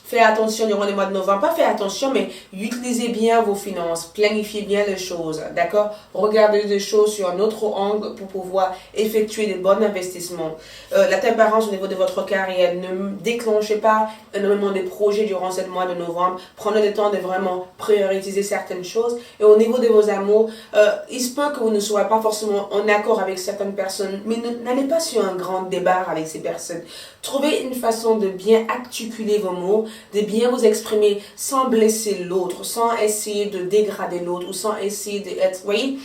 faites attention durant les mois de novembre. Pas faire attention, mais utilisez bien vos finances. Planifiez bien les choses. D'accord? Regardez les choses sur un autre angle pour pouvoir effectuer des bons investissements. La tempérance au niveau de votre carrière. Ne déclenchez pas énormément de projets durant ce mois de novembre. Prenez le temps de vraiment prioriser certaines choses. Et au niveau de vos amours, il se peut que vous ne soyez pas forcément en accord avec certaines personnes, mais n'allez pas sur un grand débat avec ces personnes. Trouvez une façon de bien articuler vos mots, de bien vous exprimer sans blesser l'autre, sans essayer de dégrader l'autre ou sans essayer d'être, vous voyez.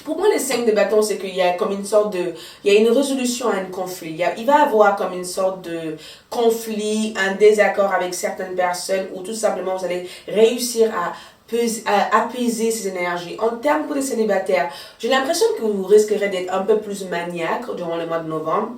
Pour moi, le 5 de bâton, c'est qu'il y a comme une sorte de, il y a une résolution à un conflit. Il va y avoir comme une sorte de conflit, un désaccord avec certaines personnes ou tout simplement vous allez réussir à apaiser ces énergies. En termes pour les célibataires, j'ai l'impression que vous risquerez d'être un peu plus maniaque durant le mois de novembre.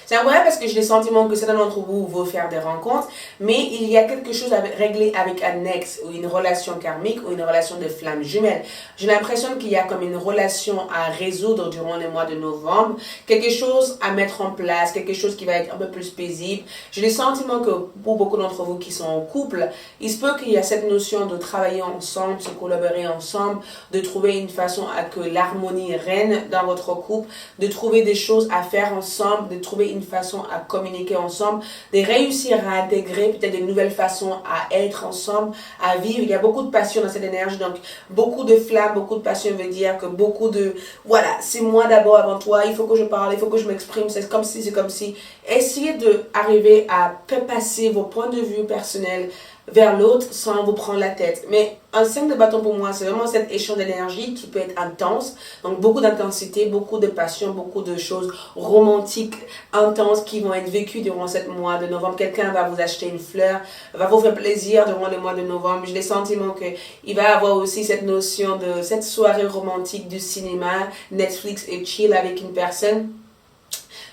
C'est incroyable parce que j'ai le sentiment que certains d'entre vous vont faire des rencontres, mais il y a quelque chose à régler avec un ex ou une relation karmique ou une relation de flamme jumelle. J'ai l'impression qu'il y a comme une relation à résoudre durant le mois de novembre, quelque chose à mettre en place, quelque chose qui va être un peu plus paisible. J'ai le sentiment que pour beaucoup d'entre vous qui sont en couple, il se peut qu'il y a cette notion de travailler ensemble, se collaborer ensemble, de trouver une façon à que l'harmonie règne dans votre couple, de trouver des choses à faire ensemble, de trouver une façon à communiquer ensemble, de réussir à intégrer peut-être de nouvelles façons à être ensemble, à vivre. Il y a beaucoup de passion dans cette énergie, donc beaucoup de flamme, beaucoup de passion veut dire que beaucoup de, voilà, c'est moi d'abord avant toi, il faut que je parle, il faut que je m'exprime, c'est comme si, c'est comme si. Essayez d'arriver à passer vos points de vue personnels vers l'autre sans vous prendre la tête. Mais un 5 de bâton pour moi, c'est vraiment cet échange d'énergie qui peut être intense. Donc beaucoup d'intensité, beaucoup de passion, beaucoup de choses romantiques, intenses qui vont être vécues durant ce mois de novembre. Quelqu'un va vous acheter une fleur, va vous faire plaisir durant le mois de novembre. J'ai le sentiment qu'il va y avoir aussi cette notion de cette soirée romantique du cinéma, Netflix et chill avec une personne.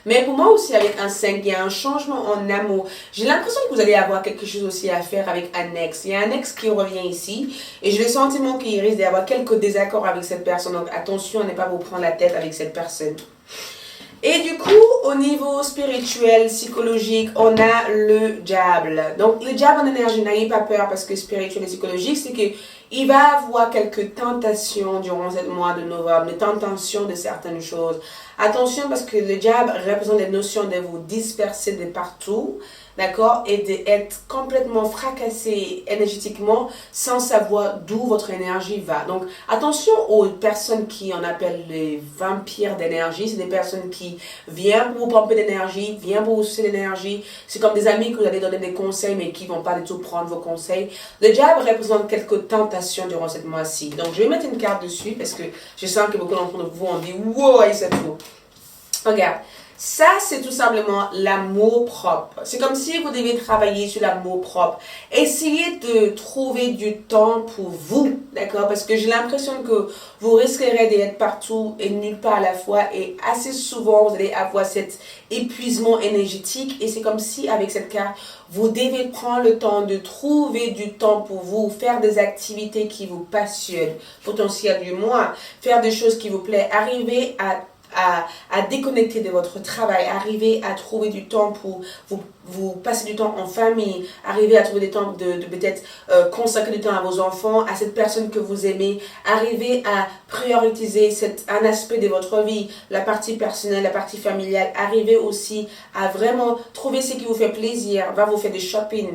Mais pour moi aussi, avec un 5, il y a un changement en amour. J'ai l'impression que vous allez avoir quelque chose aussi à faire avec un ex. Il y a un ex qui revient ici et j'ai le sentiment qu'il risque d'y avoir quelques désaccords avec cette personne. Donc attention à ne pas vous prendre la tête avec cette personne. Et du coup, au niveau spirituel, psychologique, on a le diable. Donc, le diable en énergie, n'ayez pas peur parce que spirituel et psychologique, c'est qu'il va avoir quelques tentations durant ce mois de novembre, des tentations de certaines choses. Attention parce que le diable représente les notions de vous disperser de partout, d'accord, et d'être complètement fracassé énergétiquement sans savoir d'où votre énergie va. Donc, attention aux personnes qui on appelle les vampires d'énergie. C'est des personnes qui viennent pour vous pomper d'énergie, viennent pour vous sucer d'énergie. C'est comme des amis que vous allez donner des conseils, mais qui ne vont pas du tout prendre vos conseils. Le diable représente quelques tentations durant cette mois-ci. Donc, je vais mettre une carte dessus parce que je sens que beaucoup d'entre vous ont dit « Wow, c'est tout ». Regarde. Ça, c'est tout simplement l'amour propre. C'est comme si vous deviez travailler sur l'amour propre. Essayez de trouver du temps pour vous, d'accord? Parce que j'ai l'impression que vous risquerez d'être partout et nulle part à la fois. Et assez souvent, vous allez avoir cet épuisement énergétique. Et c'est comme si, avec cette carte, vous devez prendre le temps de trouver du temps pour vous, faire des activités qui vous passionnent, potentiel du mois, faire des choses qui vous plaisent, arriver à à déconnecter de votre travail, arriver à trouver du temps pour vous passer du temps en famille, arriver à trouver du temps de peut-être consacrer du temps à vos enfants, à cette personne que vous aimez, arriver à prioriser un aspect de votre vie, la partie personnelle, la partie familiale, arriver aussi à vraiment trouver ce qui vous fait plaisir, va vous faire des shopping,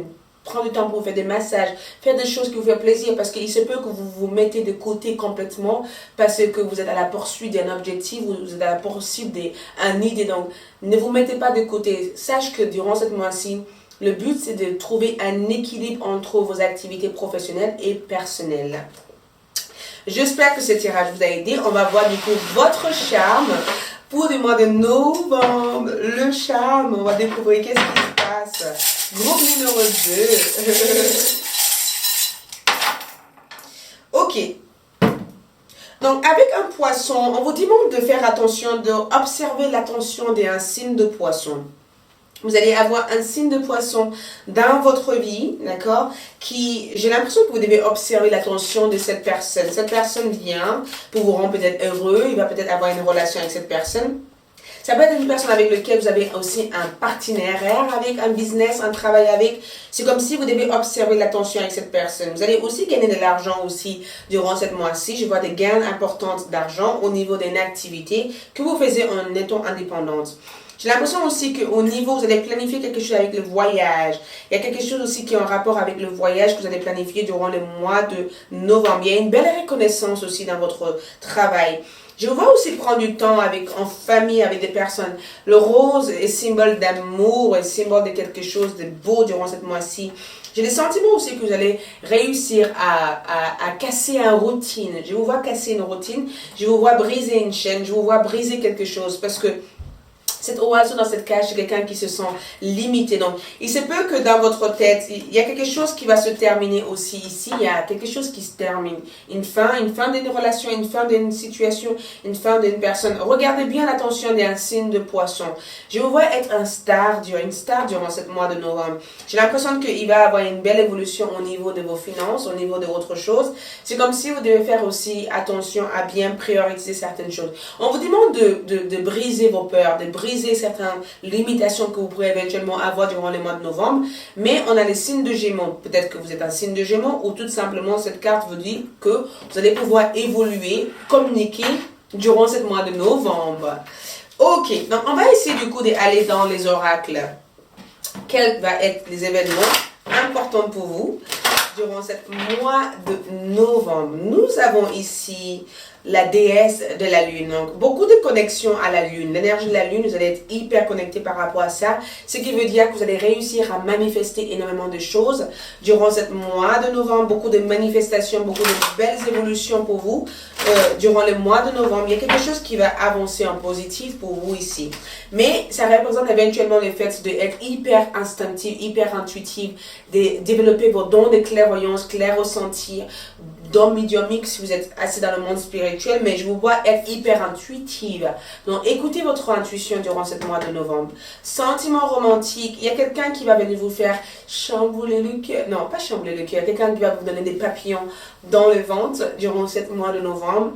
prendre du temps pour faire des massages, faire des choses qui vous font plaisir, parce qu'il se peut que vous vous mettez de côté complètement parce que vous êtes à la poursuite d'un objectif, vous êtes à la poursuite d'une idée. Donc, ne vous mettez pas de côté. Sache que durant cette mois-ci, le but, c'est de trouver un équilibre entre vos activités professionnelles et personnelles. J'espère que ce tirage vous a aidé. On va voir du coup votre charme pour le mois de novembre. Le charme, on va découvrir qu'est-ce qui se passe. Groupe numéro 2. Ok. Donc, avec un poisson, on vous demande de faire attention, d'observer l'attention d'un signe de poisson. Vous allez avoir un signe de poisson dans votre vie, d'accord, j'ai l'impression que vous devez observer l'attention de cette personne. Cette personne vient pour vous rendre peut-être heureux, il va peut-être avoir une relation avec cette personne. Ça peut être une personne avec laquelle vous avez aussi un partenariat avec, un business, un travail avec. C'est comme si vous devez observer l'attention avec cette personne. Vous allez aussi gagner de l'argent aussi durant cette mois-ci. Je vois des gains importants d'argent au niveau d'une activité que vous faisiez en étant indépendante. J'ai l'impression aussi qu'au niveau, vous allez planifier quelque chose avec le voyage. Il y a quelque chose aussi qui est en rapport avec le voyage que vous allez planifier durant le mois de novembre. Il y a une belle reconnaissance aussi dans votre travail. Je vous vois aussi prendre du temps en famille, avec des personnes. Le rose est symbole d'amour, est symbole de quelque chose de beau durant cette mois-ci. J'ai le sentiment aussi que vous allez réussir à casser une routine. Je vous vois casser une routine, je vous vois briser une chaîne, je vous vois briser quelque chose parce que cet oiseau dans cette cage, c'est quelqu'un qui se sent limité. Donc, il se peut que dans votre tête, il y a quelque chose qui va se terminer aussi ici. Il y a quelque chose qui se termine. Une fin d'une relation, une fin d'une situation, une fin d'une personne. Regardez bien l'attention d'un signe de poisson. Je vous vois être une star durant ce mois de novembre. J'ai l'impression qu'il va y avoir une belle évolution au niveau de vos finances, au niveau de autre chose. C'est comme si vous devez faire aussi attention à bien prioriser certaines choses. On vous demande de briser vos peurs, de briser certaines limitations que vous pourrez éventuellement avoir durant le mois de novembre, mais on a les signes de Gémeaux. Peut-être que vous êtes un signe de Gémeaux ou tout simplement cette carte vous dit que vous allez pouvoir évoluer, communiquer durant ce mois de novembre. Ok, donc on va essayer du coup d'aller dans les oracles. Quels vont être les événements importants pour vous durant ce mois de novembre? Nous avons ici la déesse de la lune. Donc, beaucoup de connexions à la lune. L'énergie de la lune, vous allez être hyper connecté par rapport à ça. Ce qui veut dire que vous allez réussir à manifester énormément de choses durant ce mois de novembre. Beaucoup de manifestations, beaucoup de belles évolutions pour vous durant le mois de novembre. Il y a quelque chose qui va avancer en positif pour vous ici. Mais ça représente éventuellement le fait d'être hyper instinctif, hyper intuitif, de développer vos dons de clairvoyance, clair ressentir, dons médiumiques si vous êtes assez dans le monde spirituel, mais je vous vois être hyper intuitive. Donc, écoutez votre intuition durant ce mois de novembre. Sentiment romantique, il y a quelqu'un qui va venir vous faire chambouler le cœur. Non, pas chambouler le cœur. Quelqu'un qui va vous donner des papillons dans le ventre durant ce mois de novembre.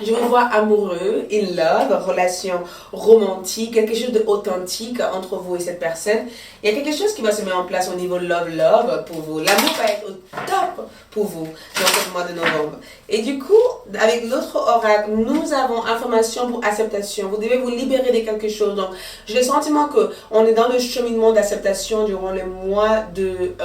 Je vous vois amoureux, in love, relation romantique, quelque chose d'authentique entre vous et cette personne. Il y a quelque chose qui va se mettre en place au niveau love pour vous. L'amour va être au top pour vous dans ce mois de novembre. Et du coup, avec l'autre oracle, nous avons information pour acceptation. Vous devez vous libérer de quelque chose. Donc, j'ai le sentiment qu'on est dans le cheminement d'acceptation durant le mois de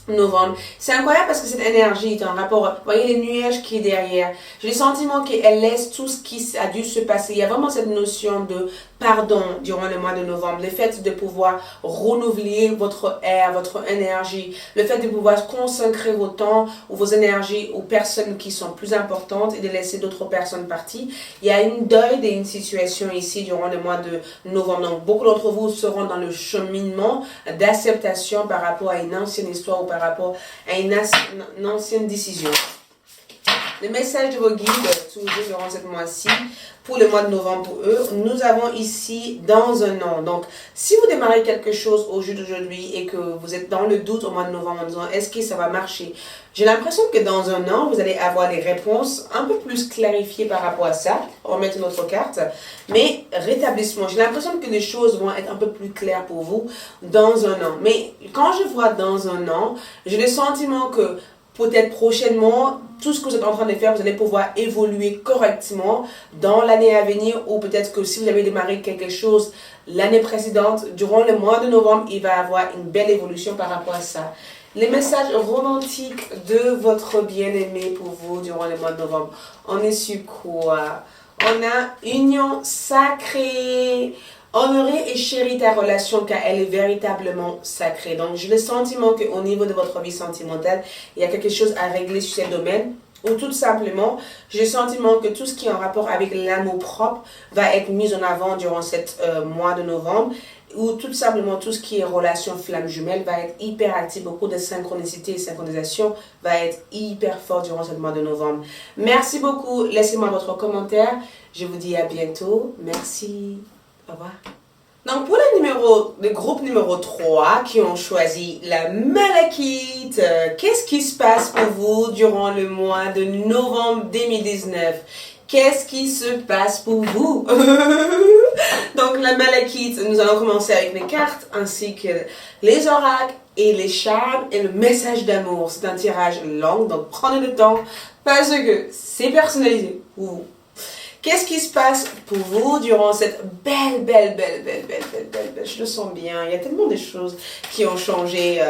novembre. C'est incroyable parce que cette énergie est en rapport, vous voyez les nuages qui est derrière. J'ai le sentiment qu'elle laisse tout ce qui a dû se passer. Il y a vraiment cette notion de pardon durant le mois de novembre. Le fait de pouvoir renouveler votre air, votre énergie. Le fait de pouvoir consacrer vos temps ou vos énergies aux personnes qui sont plus importantes et de laisser d'autres personnes partir. Il y a une deuil d'une situation ici durant le mois de novembre. Donc, beaucoup d'entre vous seront dans le cheminement d'acceptation par rapport à une ancienne histoire ou par rapport à une ancienne décision. Les messages de vos guides, toujours durant ce mois-ci, pour le mois de novembre pour eux, nous avons ici dans un an. Donc, si vous démarrez quelque chose au jour d'aujourd'hui et que vous êtes dans le doute au mois de novembre en disant est-ce que ça va marcher, j'ai l'impression que dans un an, vous allez avoir des réponses un peu plus clarifiées par rapport à ça. On va mettre une autre carte. Mais rétablissement, j'ai l'impression que les choses vont être un peu plus claires pour vous dans un an. Mais quand je vois dans un an, j'ai le sentiment que peut-être prochainement, tout ce que vous êtes en train de faire, vous allez pouvoir évoluer correctement dans l'année à venir, ou peut-être que si vous avez démarré quelque chose l'année précédente, durant le mois de novembre, il va avoir une belle évolution par rapport à ça. Les messages romantiques de votre bien-aimé pour vous durant le mois de novembre. On est sur quoi? On a union sacrée. Honorer et chérir ta relation car elle est véritablement sacrée. Donc, j'ai le sentiment qu'au niveau de votre vie sentimentale, il y a quelque chose à régler sur ce domaine. Ou tout simplement, j'ai le sentiment que tout ce qui est en rapport avec l'amour propre va être mis en avant durant ce mois de novembre. Ou tout simplement, tout ce qui est relation flamme jumelle va être hyper actif. Beaucoup de synchronicité et synchronisation va être hyper fort durant ce mois de novembre. Merci beaucoup. Laissez-moi votre commentaire. Je vous dis à bientôt. Merci. Au revoir. Donc pour le groupe numéro 3 qui ont choisi la malachite, qu'est-ce qui se passe pour vous durant le mois de novembre 2019? Qu'est-ce qui se passe pour vous? Donc la malachite, nous allons commencer avec les cartes ainsi que les oracles et les charmes et le message d'amour. C'est un tirage long, donc prenez le temps parce que c'est personnalisé pour vous. Qu'est-ce qui se passe pour vous durant cette belle, je le sens bien. Il y a tellement de choses qui ont changé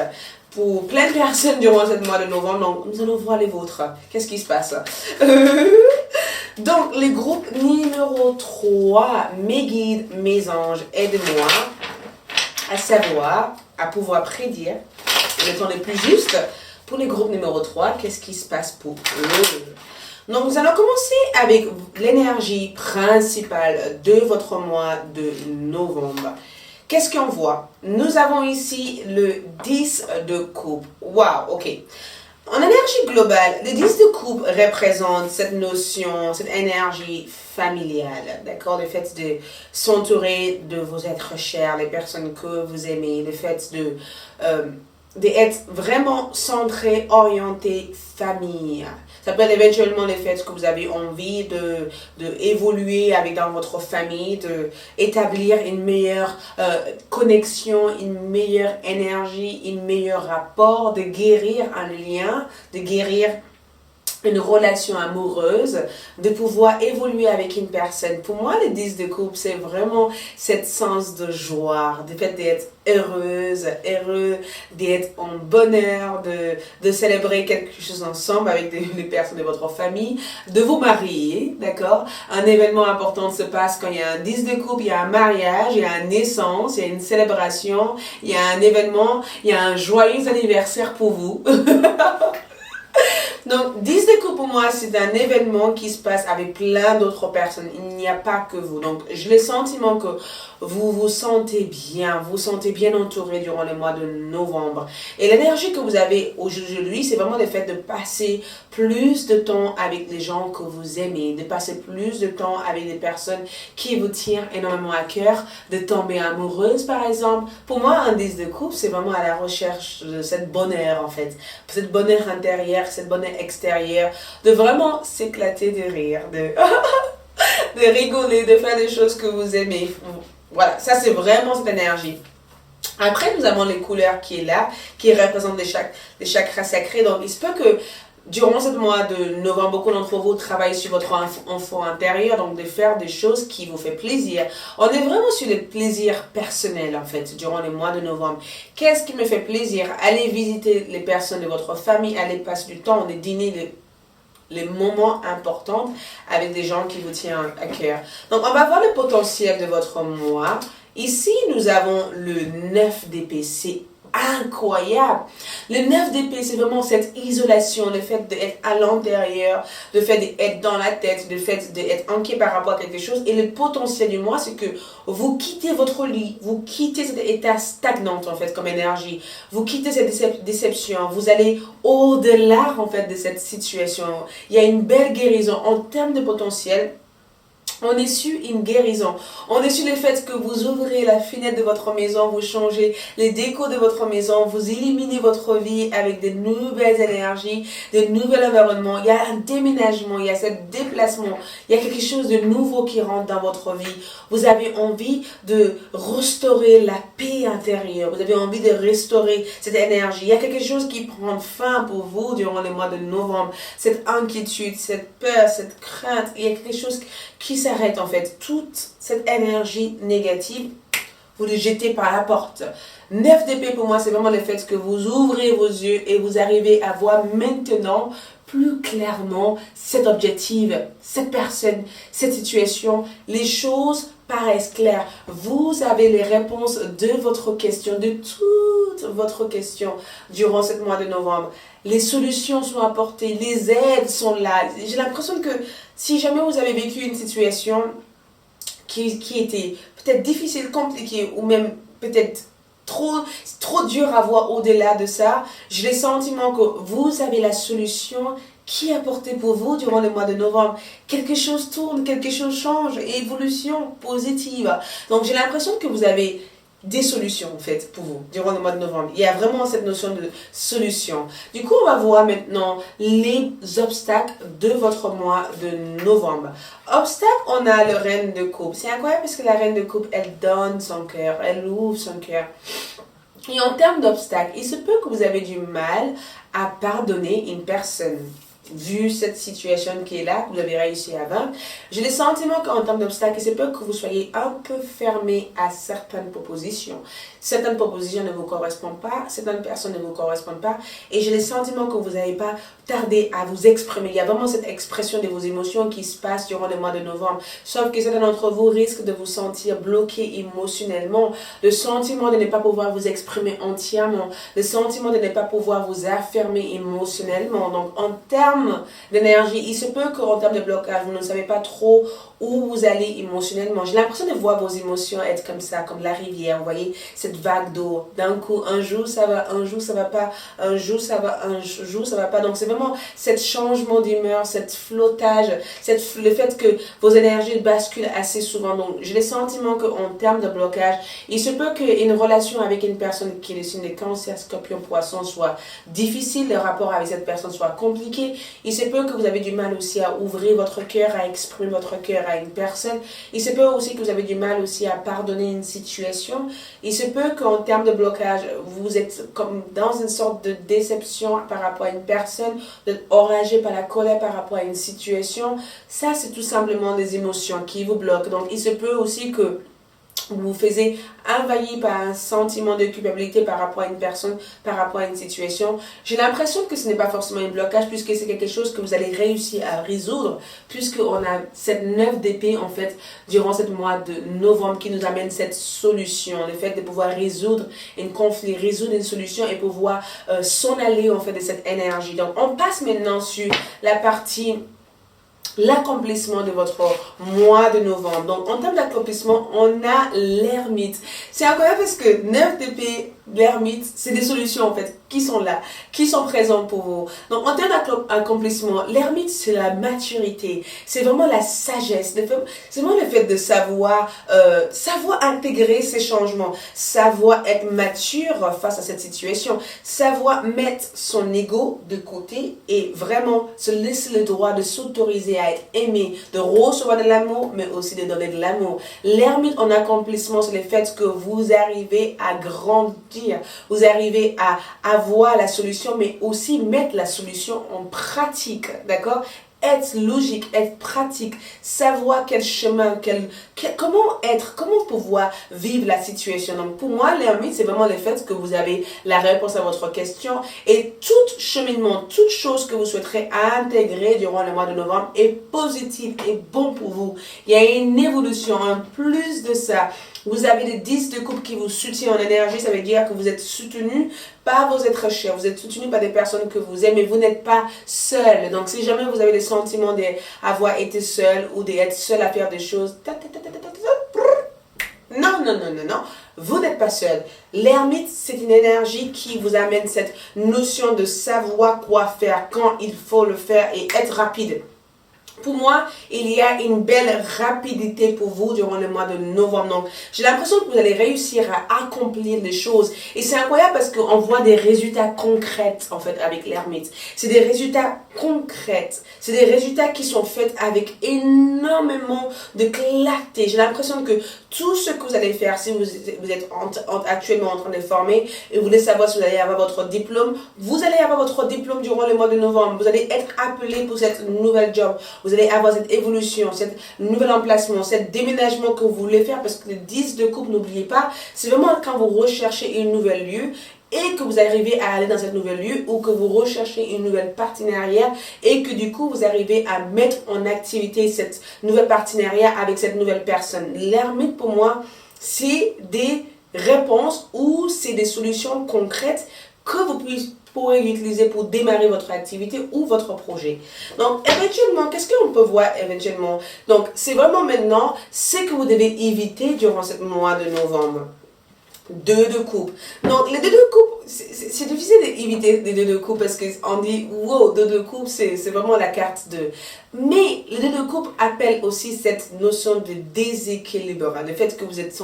pour plein de personnes durant ce mois de novembre. Donc, nous allons voir les vôtres. Qu'est-ce qui se passe? Donc, le groupe numéro 3, mes guides, mes anges, aidez-moi à savoir, à pouvoir prédire le temps le plus juste pour le groupe numéro 3. Qu'est-ce qui se passe pour eux? Donc, nous allons commencer avec l'énergie principale de votre mois de novembre. Qu'est-ce qu'on voit? Nous avons ici le 10 de coupe. Wow, ok. En énergie globale, le 10 de coupe représente cette notion, cette énergie familiale, d'accord? Le fait de s'entourer de vos êtres chers, les personnes que vous aimez, le fait d'être vraiment centré, orienté, famille. Ça peut être éventuellement le fait que vous avez envie de évoluer dans votre famille, d'établir une meilleure connexion, une meilleure énergie, un meilleur rapport, de guérir un lien, de guérir une relation amoureuse, de pouvoir évoluer avec une personne. Pour moi, le 10 de coupe, c'est vraiment cette sens de joie, le fait d'être heureuse, heureux, d'être en bonheur, de célébrer quelque chose ensemble avec les personnes de votre famille, de vous marier, d'accord? Un événement important se passe quand il y a un 10 de coupe, il y a un mariage, il y a une naissance, il y a une célébration, il y a un événement, il y a un joyeux anniversaire pour vous. Donc, 10 de coupe pour moi, c'est un événement qui se passe avec plein d'autres personnes. Il n'y a pas que vous. Donc, j'ai le sentiment que vous vous sentez bien entouré durant le mois de novembre. Et l'énergie que vous avez aujourd'hui, c'est vraiment le fait de passer plus de temps avec les gens que vous aimez, de passer plus de temps avec des personnes qui vous tiennent énormément à cœur, de tomber amoureuse, par exemple. Pour moi, un 10 de coupe, c'est vraiment à la recherche de cette bonheur, en fait. Cette bonheur intérieure, cette bonheur extérieure, de vraiment s'éclater de rire, de rigoler, de faire des choses que vous aimez. Voilà, ça c'est vraiment cette énergie. Après, nous avons les couleurs qui est là, qui représentent les chakras sacrés. Donc, il se peut que durant ce mois de novembre, beaucoup d'entre vous travaillent sur votre enfant intérieur, donc de faire des choses qui vous font plaisir. On est vraiment sur le plaisir personnel, en fait, durant le mois de novembre. Qu'est-ce qui me fait plaisir? Allez visiter les personnes de votre famille, allez passer du temps, des dîners, les moments importants avec des gens qui vous tiennent à cœur. Donc, on va voir le potentiel de votre mois. Ici, nous avons le 9 d'épée. C'est incroyable. Le 9 d'épée, c'est vraiment cette isolation, le fait d'être à l'intérieur, le fait d'être dans la tête, le fait d'être inquiet par rapport à quelque chose. Et le potentiel du mois, c'est que vous quittez votre lit, vous quittez cet état stagnant en fait comme énergie, vous quittez cette déception, vous allez au-delà en fait de cette situation. Il y a une belle guérison en termes de potentiel. On est sur une guérison. On est sur le fait que vous ouvrez la fenêtre de votre maison, vous changez les décos de votre maison, vous éliminez votre vie avec de nouvelles énergies, de nouveaux environnements. Il y a un déménagement, il y a ce déplacement, il y a quelque chose de nouveau qui rentre dans votre vie. Vous avez envie de restaurer la paix intérieure. Vous avez envie de restaurer cette énergie. Il y a quelque chose qui prend fin pour vous durant le mois de novembre. Cette inquiétude, cette peur, cette crainte. Il y a quelque chose qui s'arrête en fait. Toute cette énergie négative, vous le jetez par la porte. 9 d'épée pour moi, c'est vraiment le fait que vous ouvrez vos yeux et vous arrivez à voir maintenant plus clairement cet objectif, cette personne, cette situation. Les choses paraissent claires. Vous avez les réponses de votre question, de toute votre question durant ce mois de novembre. Les solutions sont apportées, les aides sont là. J'ai l'impression que si jamais vous avez vécu une situation qui était peut-être difficile, compliquée ou même peut-être trop dur à voir au-delà de ça, j'ai le sentiment que vous avez la solution qui est apportée pour vous durant le mois de novembre. Quelque chose tourne, quelque chose change, évolution positive. Donc j'ai l'impression que vous avez des solutions en fait pour vous durant le mois de novembre. Il y a vraiment cette notion de solution. Du coup, on va voir maintenant les obstacles de votre mois de novembre. Obstacle, on a le reine de coupe. C'est incroyable parce que la reine de coupe, elle donne son cœur, elle ouvre son cœur. Et en termes d'obstacles, il se peut que vous avez du mal à pardonner une personne. Vu cette situation qui est là, que vous avez réussi à vaincre, j'ai le sentiment qu'en termes d'obstacles, il se peut que vous soyez un peu fermé à certaines propositions. Certaines propositions ne vous correspondent pas, certaines personnes ne vous correspondent pas, et j'ai le sentiment que vous n'avez pas tardé à vous exprimer. Il y a vraiment cette expression de vos émotions qui se passe durant le mois de novembre, sauf que certains d'entre vous risquent de vous sentir bloqué émotionnellement, le sentiment de ne pas pouvoir vous exprimer entièrement, le sentiment de ne pas pouvoir vous affirmer émotionnellement. Donc, en termes d'énergie, il se peut qu'en termes de blocage, vous ne savez pas trop où vous allez émotionnellement. J'ai l'impression de voir vos émotions être comme ça, comme la rivière, vous voyez, cette vague d'eau. D'un coup, un jour ça va, un jour ça va pas, un jour ça va, un jour ça va pas. Donc c'est vraiment cet changement d'humeur, cet flottage, le fait que vos énergies basculent assez souvent. Donc j'ai le sentiment qu'en termes de blocage, il se peut qu'une relation avec une personne qui est le signe de Cancer, Scorpion, Poisson soit difficile, le rapport avec cette personne soit compliqué. Il se peut que vous avez du mal aussi à ouvrir votre cœur, à exprimer votre cœur à une personne. Il se peut aussi que vous avez du mal aussi à pardonner une situation. Il se peut qu'en termes de blocage, vous êtes comme dans une sorte de déception par rapport à une personne, d'être enragé par la colère par rapport à une situation. Ça, c'est tout simplement des émotions qui vous bloquent. Donc, il se peut aussi que vous vous faisiez envahir par un sentiment de culpabilité par rapport à une personne, par rapport à une situation. J'ai l'impression que ce n'est pas forcément un blocage puisque c'est quelque chose que vous allez réussir à résoudre puisqu'on a cette 9 d'épée en fait durant ce mois de novembre qui nous amène cette solution, le fait de pouvoir résoudre un conflit, résoudre une solution et pouvoir s'en aller en fait de cette énergie. Donc on passe maintenant sur la partie l'accomplissement de votre mois de novembre. Donc, en termes d'accomplissement, on a l'ermite. C'est incroyable parce que 9 d'épée, l'ermite, c'est des solutions en fait qui sont là, qui sont présentes pour vous. Donc, en termes d'accomplissement, l'ermite, c'est la maturité. C'est vraiment la sagesse. C'est vraiment le fait de savoir intégrer ces changements, savoir être mature face à cette situation, savoir mettre son ego de côté et vraiment se laisser le droit de s'autoriser à être aimé, de recevoir de l'amour, mais aussi de donner de l'amour. L'ermite en accomplissement, c'est le fait que vous arrivez à grandir, vous arrivez à avoir la solution, mais aussi mettre la solution en pratique, d'accord? Être logique, être pratique, savoir quel chemin, comment pouvoir vivre la situation. Donc pour moi, l'ermite, c'est vraiment le fait que vous avez la réponse à votre question et tout cheminement, toute chose que vous souhaiterez intégrer durant le mois de novembre est positive et bon pour vous. Il y a une évolution, un plus de ça. Vous avez des 10 de coupe qui vous soutiennent en énergie, ça veut dire que vous êtes soutenu par vos êtres chers, vous êtes soutenu par des personnes que vous aimez, vous n'êtes pas seul. Donc si jamais vous avez le sentiment d'avoir été seul ou d'être seul à faire des choses, non, vous n'êtes pas seul. L'ermite, c'est une énergie qui vous amène cette notion de savoir quoi faire, quand il faut le faire et être rapide. Pour moi, il y a une belle rapidité pour vous durant le mois de novembre. Donc, j'ai l'impression que vous allez réussir à accomplir des choses. Et c'est incroyable parce qu'on voit des résultats concrets, en fait, avec l'ermite. C'est des résultats concrets. C'est des résultats qui sont faits avec énormément de clarté. J'ai l'impression que tout ce que vous allez faire, si vous êtes actuellement en train de former et vous voulez savoir si vous allez avoir votre diplôme, vous allez avoir votre diplôme durant le mois de novembre. Vous allez être appelé pour cette nouvelle job. Vous allez avoir cette évolution, cette nouvel emplacement, cet déménagement que vous voulez faire parce que le 10 de coupe, n'oubliez pas, c'est vraiment quand vous recherchez une nouvelle lieu et que vous arrivez à aller dans cette nouvelle lieu ou que vous recherchez une nouvelle partenariat et que du coup vous arrivez à mettre en activité cette nouvelle partenariat avec cette nouvelle personne. L'ermite pour moi, c'est des réponses ou c'est des solutions concrètes que vous pourrez utiliser pour démarrer votre activité ou votre projet. Donc, éventuellement, qu'est-ce qu'on peut voir éventuellement? Donc, c'est vraiment maintenant ce que vous devez éviter durant ce mois de novembre. 2 de coupe. Donc, les 2 de coupe, c'est difficile d'éviter les 2 de coupe parce qu'on dit, wow, 2 de coupe, c'est vraiment la carte de. Mais les 2 de coupe appellent aussi cette notion de déséquilibre. Le fait que vous êtes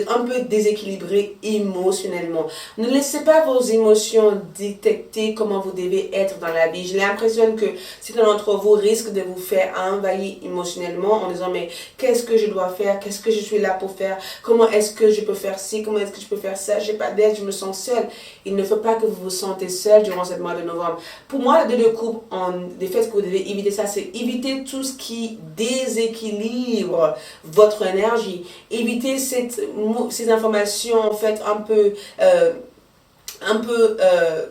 un peu déséquilibré émotionnellement. Ne laissez pas vos émotions détecter comment vous devez être dans la vie. J'ai l'impression que certains d'entre vous risquent de vous faire envahir émotionnellement en disant, mais qu'est-ce que je dois faire? Qu'est-ce que je suis là pour faire? Comment est-ce que je peux faire ci? Comment est-ce que je peux faire ça? J'ai pas d'aide, je me sens seule. Il ne faut pas que vous vous sentez seul durant ce mois de novembre. Pour moi, le 2 de coupe, des faits que vous devez éviter ça, c'est éviter tout ce qui déséquilibre votre énergie. Éviter ces informations en fait un peu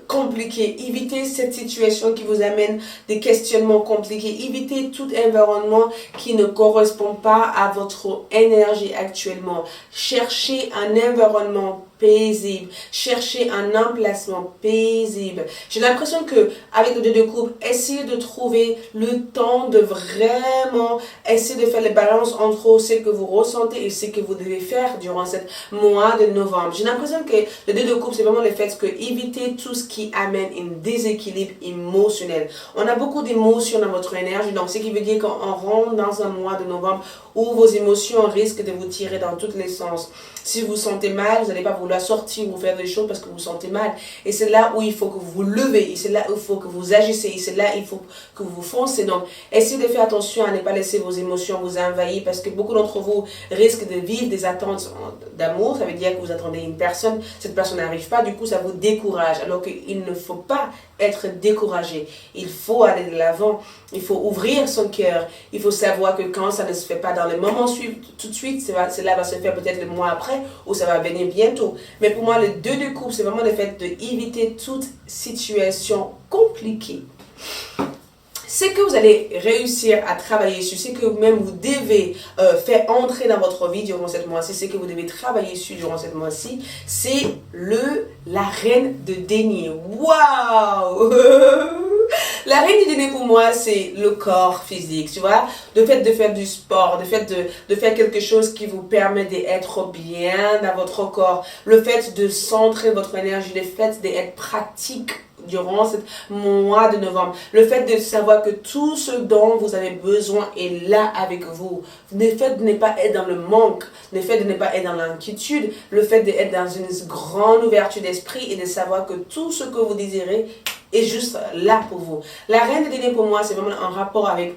compliquées. Évitez cette situation qui vous amène des questionnements compliqués. Évitez tout environnement qui ne correspond pas à votre énergie actuellement. Cherchez un environnement paisible. Cherchez un emplacement paisible. J'ai l'impression que avec le 2 de coupe, essayez de trouver le temps de vraiment essayer de faire la balance entre ce que vous ressentez et ce que vous devez faire durant ce mois de novembre. J'ai l'impression que le 2 de coupe, c'est vraiment le fait que évitez tout ce qui amène un déséquilibre émotionnel. On a beaucoup d'émotions dans votre énergie, donc ce qui veut dire qu'on rentre dans un mois de novembre où vos émotions risquent de vous tirer dans tous les sens. Si vous vous sentez mal, vous n'allez pas vouloir sortir ou faire des choses parce que vous vous sentez mal. Et c'est là où il faut que vous vous levez. Et c'est là où il faut que vous agissez. Et c'est là où il faut que vous foncez. Donc, essayez de faire attention à ne pas laisser vos émotions vous envahir parce que beaucoup d'entre vous risquent de vivre des attentes d'amour. Ça veut dire que vous attendez une personne. Cette personne n'arrive pas. Du coup, ça vous décourage. Alors qu'il ne faut pas être découragé. Il faut aller de l'avant. Il faut ouvrir son cœur. Il faut savoir que quand ça ne se fait pas dans le moment tout de suite, cela va se faire peut-être le mois après ou ça va venir bientôt. Mais pour moi, le 2 de coupe, c'est vraiment le fait d'éviter toute situation compliquée. Ce que vous allez réussir à travailler sur, ce que même vous devez faire entrer dans votre vie durant ce mois-ci, ce que vous devez travailler sur durant ce mois-ci, c'est la reine de denier. Waouh! La reine du denier pour moi, c'est le corps physique, tu vois. Le fait de faire du sport, le fait de faire quelque chose qui vous permet d'être bien dans votre corps, le fait de centrer votre énergie, le fait d'être pratique durant ce mois de novembre. Le fait de savoir que tout ce dont vous avez besoin est là avec vous. Le fait de ne pas être dans le manque, le fait de ne pas être dans l'inquiétude, le fait d'être dans une grande ouverture d'esprit et de savoir que tout ce que vous désirez est juste là pour vous. La reine des deniers pour moi, c'est vraiment un rapport avec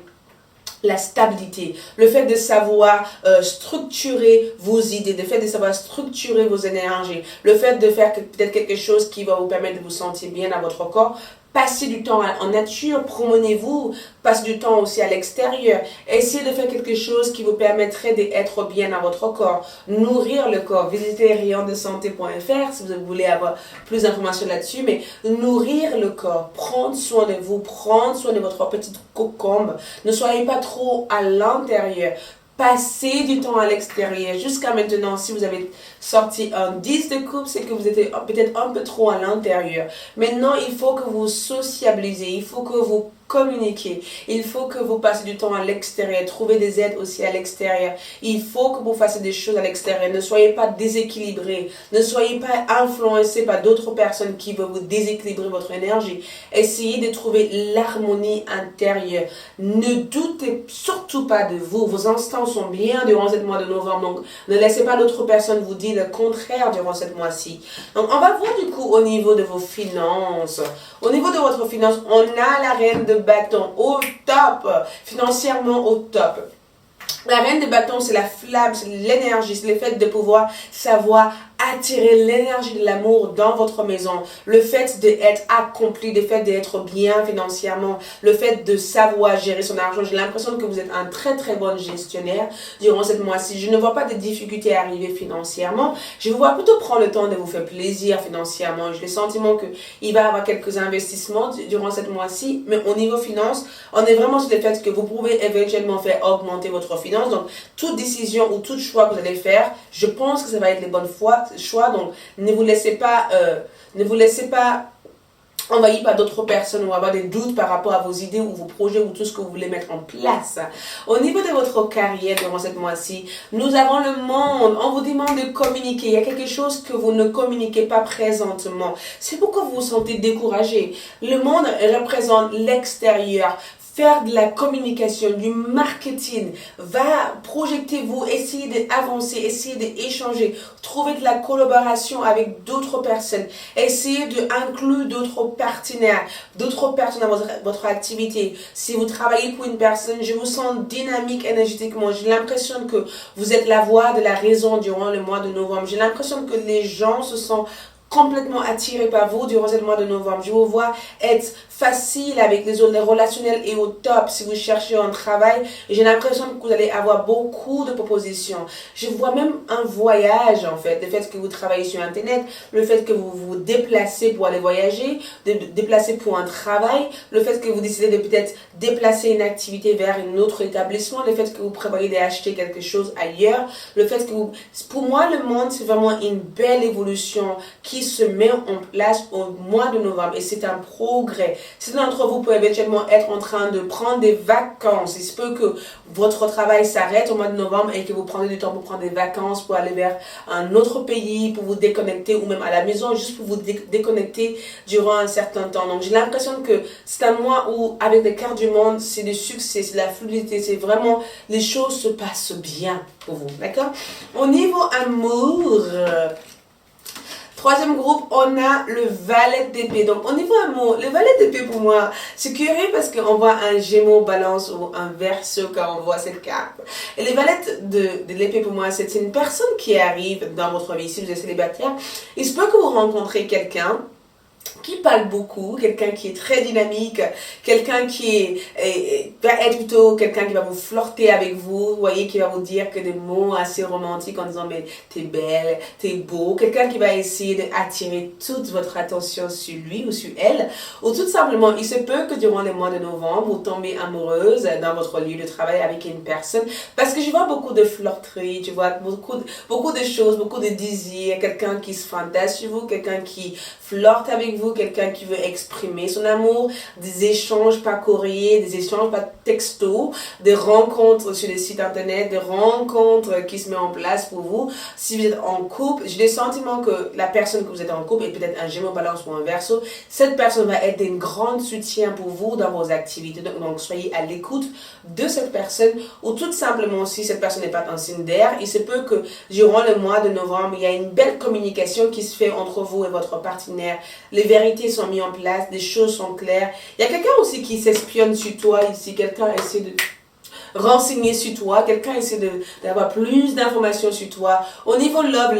la stabilité, le fait de savoir structurer vos idées, le fait de savoir structurer vos énergies, le fait de faire peut-être quelque chose qui va vous permettre de vous sentir bien dans votre corps. Passez du temps en nature, promenez-vous, passez du temps aussi à l'extérieur. Essayez de faire quelque chose qui vous permettrait d'être bien dans votre corps. Nourrir le corps. Visitez rayondesanté.fr si vous voulez avoir plus d'informations là-dessus. Mais nourrir le corps, prendre soin de vous, prendre soin de votre petite cocombe. Ne soyez pas trop à l'intérieur. Passez du temps à l'extérieur. Jusqu'à maintenant, si vous avez sorti un 10 de coupe, c'est que vous êtes peut-être un peu trop à l'intérieur. Maintenant, il faut que vous sociabilisez, il faut que vous communiquez, il faut que vous passiez du temps à l'extérieur, trouvez des aides aussi à l'extérieur. Il faut que vous fassiez des choses à l'extérieur. Ne soyez pas déséquilibrés, ne soyez pas influencés par d'autres personnes qui veulent vous déséquilibrer votre énergie. Essayez de trouver l'harmonie intérieure. Ne doutez surtout pas de vous. Vos instants sont bien durant ce mois de novembre. Donc, ne laissez pas d'autres personnes vous dire le contraire durant ce mois-ci. Donc, on va voir du coup au niveau de vos finances. Au niveau de votre finance, on a la reine de bâton au top. Financièrement au top. La reine de bâton, c'est la flamme, c'est l'énergie, c'est le fait de pouvoir savoir attirer l'énergie de l'amour dans votre maison, le fait d'être accompli, le fait d'être bien financièrement, le fait de savoir gérer son argent. J'ai l'impression que vous êtes un très très bon gestionnaire durant cette mois-ci. Je ne vois pas de difficultés à arriver financièrement. Je vous vois plutôt prendre le temps de vous faire plaisir financièrement. J'ai le sentiment qu'il va y avoir quelques investissements durant cette mois-ci, mais au niveau finance, on est vraiment sur le fait que vous pouvez éventuellement faire augmenter votre finance. Donc, toute décision ou tout choix que vous allez faire, je pense que ça va être les bonnes choix. Donc, ne vous laissez pas envahi par d'autres personnes ou avoir des doutes par rapport à vos idées ou vos projets ou tout ce que vous voulez mettre en place. Au niveau de votre carrière durant cette mois-ci, nous avons le monde. On vous demande de communiquer. Il y a quelque chose que vous ne communiquez pas présentement. C'est pourquoi vous vous sentez découragé. Le monde représente l'extérieur. Faire de la communication, du marketing, va projeter-vous, essayez d'avancer, essayez d'échanger, trouver de la collaboration avec d'autres personnes, essayez d'inclure d'autres partenaires, d'autres personnes dans votre activité. Si vous travaillez pour une personne, je vous sens dynamique énergétiquement. J'ai l'impression que vous êtes la voix de la raison durant le mois de novembre. J'ai l'impression que les gens se sont complètement attiré par vous durant ce mois de novembre. Je vous vois être facile avec les autres, les relationnels et au top si vous cherchez un travail. J'ai l'impression que vous allez avoir beaucoup de propositions. Je vois même un voyage en fait. Le fait que vous travaillez sur Internet, le fait que vous vous déplacez pour aller voyager, de déplacer pour un travail, le fait que vous décidez de peut-être déplacer une activité vers un autre établissement, le fait que vous prévoyez d'acheter quelque chose ailleurs, le fait que vous... Pour moi, le monde, c'est vraiment une belle évolution qui se met en place au mois de novembre et c'est un progrès. Certains d'entre vous peuvent éventuellement être en train de prendre des vacances. Il se peut que votre travail s'arrête au mois de novembre et que vous prenez du temps pour prendre des vacances, pour aller vers un autre pays, pour vous déconnecter ou même à la maison, juste pour vous déconnecter durant un certain temps. Donc j'ai l'impression que c'est un mois où avec les cartes du monde, c'est le succès, c'est la fluidité, c'est vraiment les choses se passent bien pour vous. D'accord? Au niveau amour... Troisième groupe, on a le valet d'épée. Donc, au niveau amour, le valet d'épée pour moi, c'est curieux parce qu'on voit un gémeau balance ou un verseau quand on voit cette carte. Et le valet de l'épée pour moi, c'est une personne qui arrive dans votre vie. Si vous êtes célibataire, il se peut que vous rencontrez quelqu'un qui parle beaucoup, quelqu'un qui est très dynamique, quelqu'un qui va être plutôt quelqu'un qui va vous flirter avec vous, vous voyez, qui va vous dire que des mots assez romantiques en disant mais t'es belle, t'es beau, quelqu'un qui va essayer d'attirer toute votre attention sur lui ou sur elle, ou tout simplement, il se peut que durant les mois de novembre, vous tombez amoureuse dans votre lieu de travail avec une personne, parce que je vois beaucoup de flirteries, tu vois, beaucoup de choses, beaucoup de désirs, quelqu'un qui se fantasme sur vous, quelqu'un qui flirte avec vous, quelqu'un qui veut exprimer son amour, des échanges par courrier, des échanges par texto, des rencontres sur les sites internet, des rencontres qui se mettent en place pour vous. Si vous êtes en couple, j'ai le sentiment que la personne que vous êtes en couple est peut-être un gémeau balance ou un verseau. Cette personne va être d'un grand soutien pour vous dans vos activités. Donc soyez à l'écoute de cette personne ou tout simplement si cette personne n'est pas un signe d'air, il se peut que durant le mois de novembre, il y a une belle communication qui se fait entre vous et votre partenaire. Les vérités sont mises en place, des choses sont claires. Il y a quelqu'un aussi qui s'espionne sur toi ici, quelqu'un essaie de renseigner sur toi, quelqu'un essaie d'avoir plus d'informations sur toi. Au niveau love,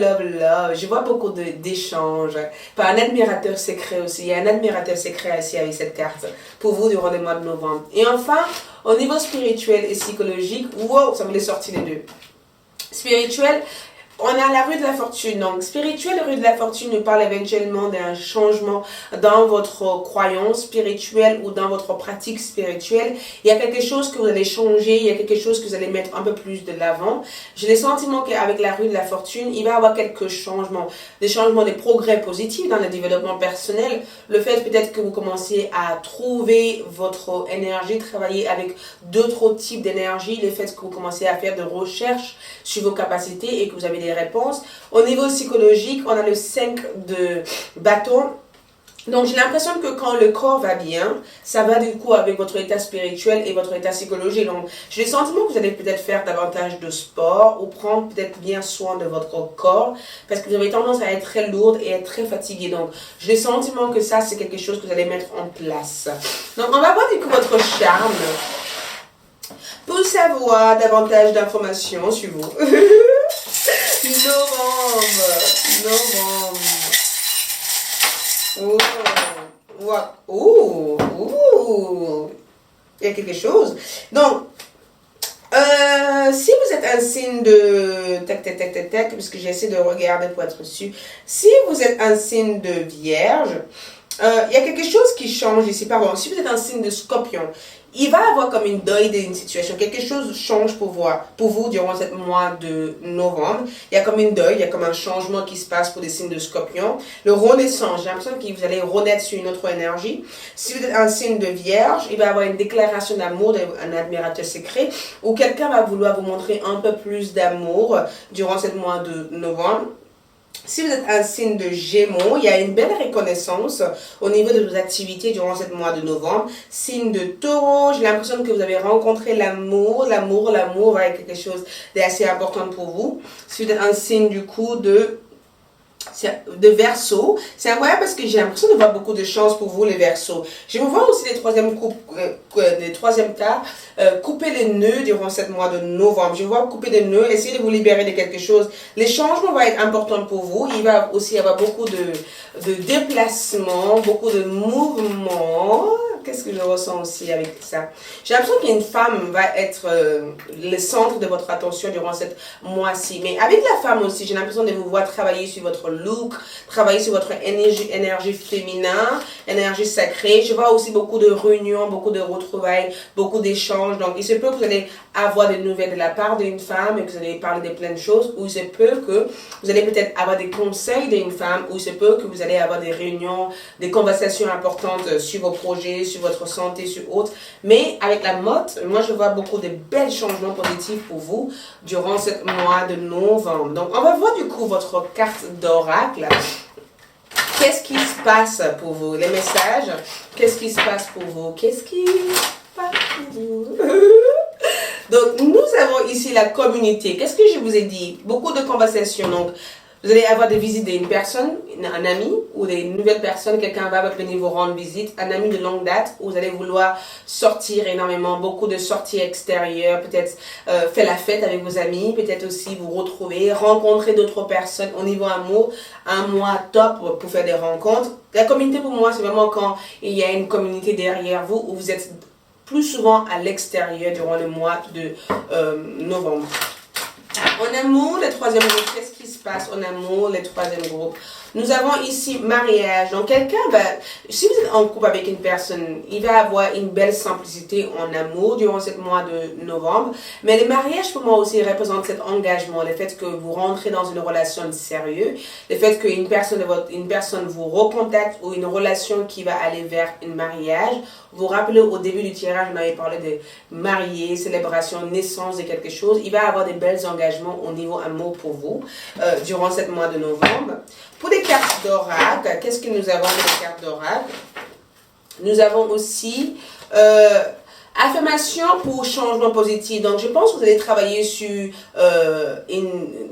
je vois beaucoup d'échanges. Par un admirateur secret aussi. Il y a un admirateur secret ici avec cette carte pour vous durant le mois de novembre. Et enfin, au niveau spirituel et psychologique, wow, ça me l'est sorti les deux. Spirituel, On a la rue de la fortune. Donc, spirituelle rue de la fortune nous parle éventuellement d'un changement dans votre croyance spirituelle ou dans votre pratique spirituelle. Il y a quelque chose que vous allez changer, il y a quelque chose que vous allez mettre un peu plus de l'avant. J'ai le sentiment qu'avec la rue de la fortune, il va y avoir quelques changements. Des changements, des progrès positifs dans le développement personnel. Le fait peut-être que vous commenciez à trouver votre énergie, travailler avec d'autres types d'énergie. Le fait que vous commencez à faire de recherches sur vos capacités et que vous avez des réponses. Au niveau psychologique, on a le 5 de bâton. Donc, j'ai l'impression que quand le corps va bien, ça va du coup avec votre état spirituel et votre état psychologique. Donc, j'ai le sentiment que vous allez peut-être faire davantage de sport ou prendre peut-être bien soin de votre corps parce que vous avez tendance à être très lourde et être très fatiguée. Donc, j'ai le sentiment que ça, c'est quelque chose que vous allez mettre en place. Donc, on va voir du coup votre charme. Pour savoir davantage d'informations sur vous. Novembre. Il y a quelque chose. Donc, si vous êtes un signe de... Tac, parce que j'essaie de regarder pour être sûr. Si vous êtes un signe de vierge, il y a quelque chose qui change ici. Pardon, si vous êtes un signe de scorpion, il va y avoir comme une deuil d'une situation. Quelque chose change pour vous durant ce mois de novembre. Il y a comme une deuil, il y a comme un changement qui se passe pour des signes de scorpion. Le renaissance, j'ai l'impression que vous allez renaître sur une autre énergie. Si vous êtes un signe de vierge, il va y avoir une déclaration d'amour d'un admirateur secret ou quelqu'un va vouloir vous montrer un peu plus d'amour durant ce mois de novembre. Si vous êtes un signe de Gémeaux, il y a une belle reconnaissance au niveau de vos activités durant ce mois de novembre. Signe de Taureau, j'ai l'impression que vous avez rencontré l'amour. L'amour va être quelque chose d'assez important pour vous. Si vous êtes un signe du coup de Verseau, c'est incroyable parce que j'ai l'impression de voir beaucoup de chance pour vous les Verseaux. Je vous vois aussi les troisième cas, couper les nœuds durant ce mois de novembre. Je vous vois couper des nœuds, essayer de vous libérer de quelque chose. Les changements vont être importants pour vous. Il va aussi y avoir beaucoup de déplacements, beaucoup de mouvements. Qu'est-ce que je ressens aussi avec ça? J'ai l'impression qu'une femme va être le centre de votre attention durant ce mois-ci. Mais avec la femme aussi, j'ai l'impression de vous voir travailler sur votre look, travailler sur votre énergie féminin, énergie sacrée. Je vois aussi beaucoup de réunions, beaucoup de retrouvailles, beaucoup d'échanges. Donc, il se peut que vous allez avoir des nouvelles de la part d'une femme et que vous allez parler de plein de choses. Ou il se peut que vous allez peut-être avoir des conseils d'une femme. Ou il se peut que vous allez avoir des réunions, des conversations importantes sur vos projets, sur votre santé, sur autres. Mais avec la mode, moi je vois beaucoup de belles changements positifs pour vous durant ce mois de novembre. Donc on va voir du coup votre carte d'oracle. Qu'est-ce qui se passe pour vous? Les messages, qu'est-ce qui se passe pour vous? Qu'est-ce qui se passe pour vous? Donc nous avons ici la communauté. Qu'est-ce que je vous ai dit? Beaucoup de conversations. Donc vous allez avoir des visites d'une personne, un ami, ou des nouvelles personnes, quelqu'un va venir vous rendre visite, un ami de longue date, où vous allez vouloir sortir énormément, beaucoup de sorties extérieures, peut-être faire la fête avec vos amis, peut-être aussi vous retrouver, rencontrer d'autres personnes au niveau amour, un mois top pour faire des rencontres. La communauté pour moi, c'est vraiment quand il y a une communauté derrière vous, où vous êtes plus souvent à l'extérieur durant le mois de novembre. En amour, le troisième groupe, qu'est-ce qui se passe en amour, le troisième groupe? Nous avons ici mariage. Donc quelqu'un va, si vous êtes en couple avec une personne, il va avoir une belle simplicité en amour durant ce mois de novembre. Mais le mariage pour moi aussi représente cet engagement, le fait que vous rentrez dans une relation sérieuse, le fait qu'une personne, vous recontacte ou une relation qui va aller vers un mariage. Vous vous rappelez au début du tirage, on avait parlé de marier, célébration, naissance de quelque chose. Il va y avoir des belles engagements au niveau amour pour vous durant ce mois de novembre. Pour les cartes d'oracle, qu'est-ce que nous avons pour les cartes d'oracle? Nous avons aussi affirmation pour changement positif. Donc, je pense que vous allez travailler sur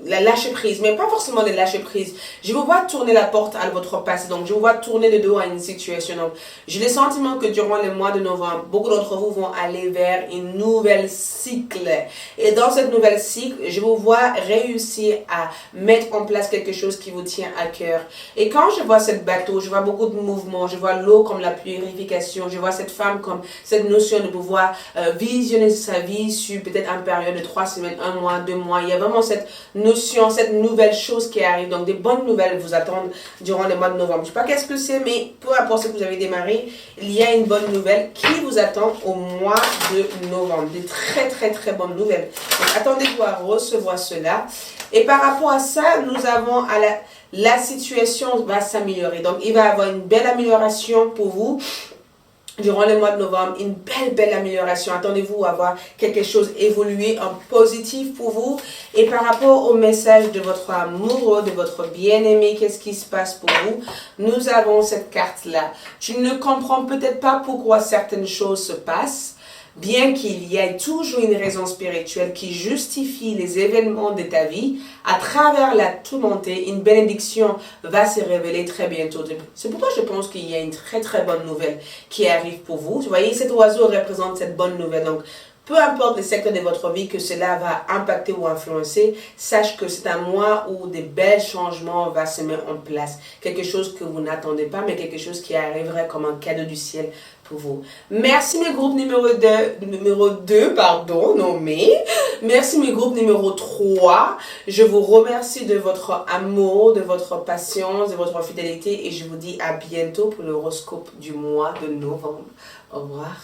la lâcher prise, mais pas forcément le lâcher prise. Je vous vois tourner la porte à votre passé. Donc, je vous vois tourner le dos à une situation. Donc, j'ai le sentiment que durant le mois de novembre, beaucoup d'entre vous vont aller vers une nouvelle cycle. Et dans cette nouvelle cycle, je vous vois réussir à mettre en place quelque chose qui vous tient à cœur. Et quand je vois cette bateau, je vois beaucoup de mouvements. Je vois l'eau comme la purification. Je vois cette femme comme cette notion de pouvoir doit visionner sa vie sur peut-être une période de 3 semaines, 1 mois, 2 mois. Il y a vraiment cette notion, cette nouvelle chose qui arrive. Donc des bonnes nouvelles vous attendent durant le mois de novembre. Je ne sais pas qu'est-ce que c'est, mais peu importe ce que vous avez démarré, il y a une bonne nouvelle qui vous attend au mois de novembre. Des très très très bonnes nouvelles. Donc attendez-vous à recevoir cela. Et par rapport à ça, nous avons la situation va s'améliorer. Donc il va y avoir une belle amélioration pour vous. Durant le mois de novembre, une belle amélioration. Attendez-vous à voir quelque chose évoluer en positif pour vous. Et par rapport au message de votre amoureux, de votre bien-aimé, qu'est-ce qui se passe pour vous? Nous avons cette carte-là. Tu ne comprends peut-être pas pourquoi certaines choses se passent. Bien qu'il y ait toujours une raison spirituelle qui justifie les événements de ta vie, à travers la tourmentée, une bénédiction va se révéler très bientôt. C'est pourquoi je pense qu'il y a une très bonne nouvelle qui arrive pour vous. Vous voyez, cet oiseau représente cette bonne nouvelle. Donc, peu importe le secteur de votre vie que cela va impacter ou influencer, sache que c'est un mois où des belles changements vont se mettre en place. Quelque chose que vous n'attendez pas, mais quelque chose qui arriverait comme un cadeau du ciel pour vous. Merci mes groupes numéro 2, nommé. Merci mes groupes numéro 3. Je vous remercie de votre amour, de votre patience, de votre fidélité et je vous dis à bientôt pour l'horoscope du mois de novembre. Au revoir.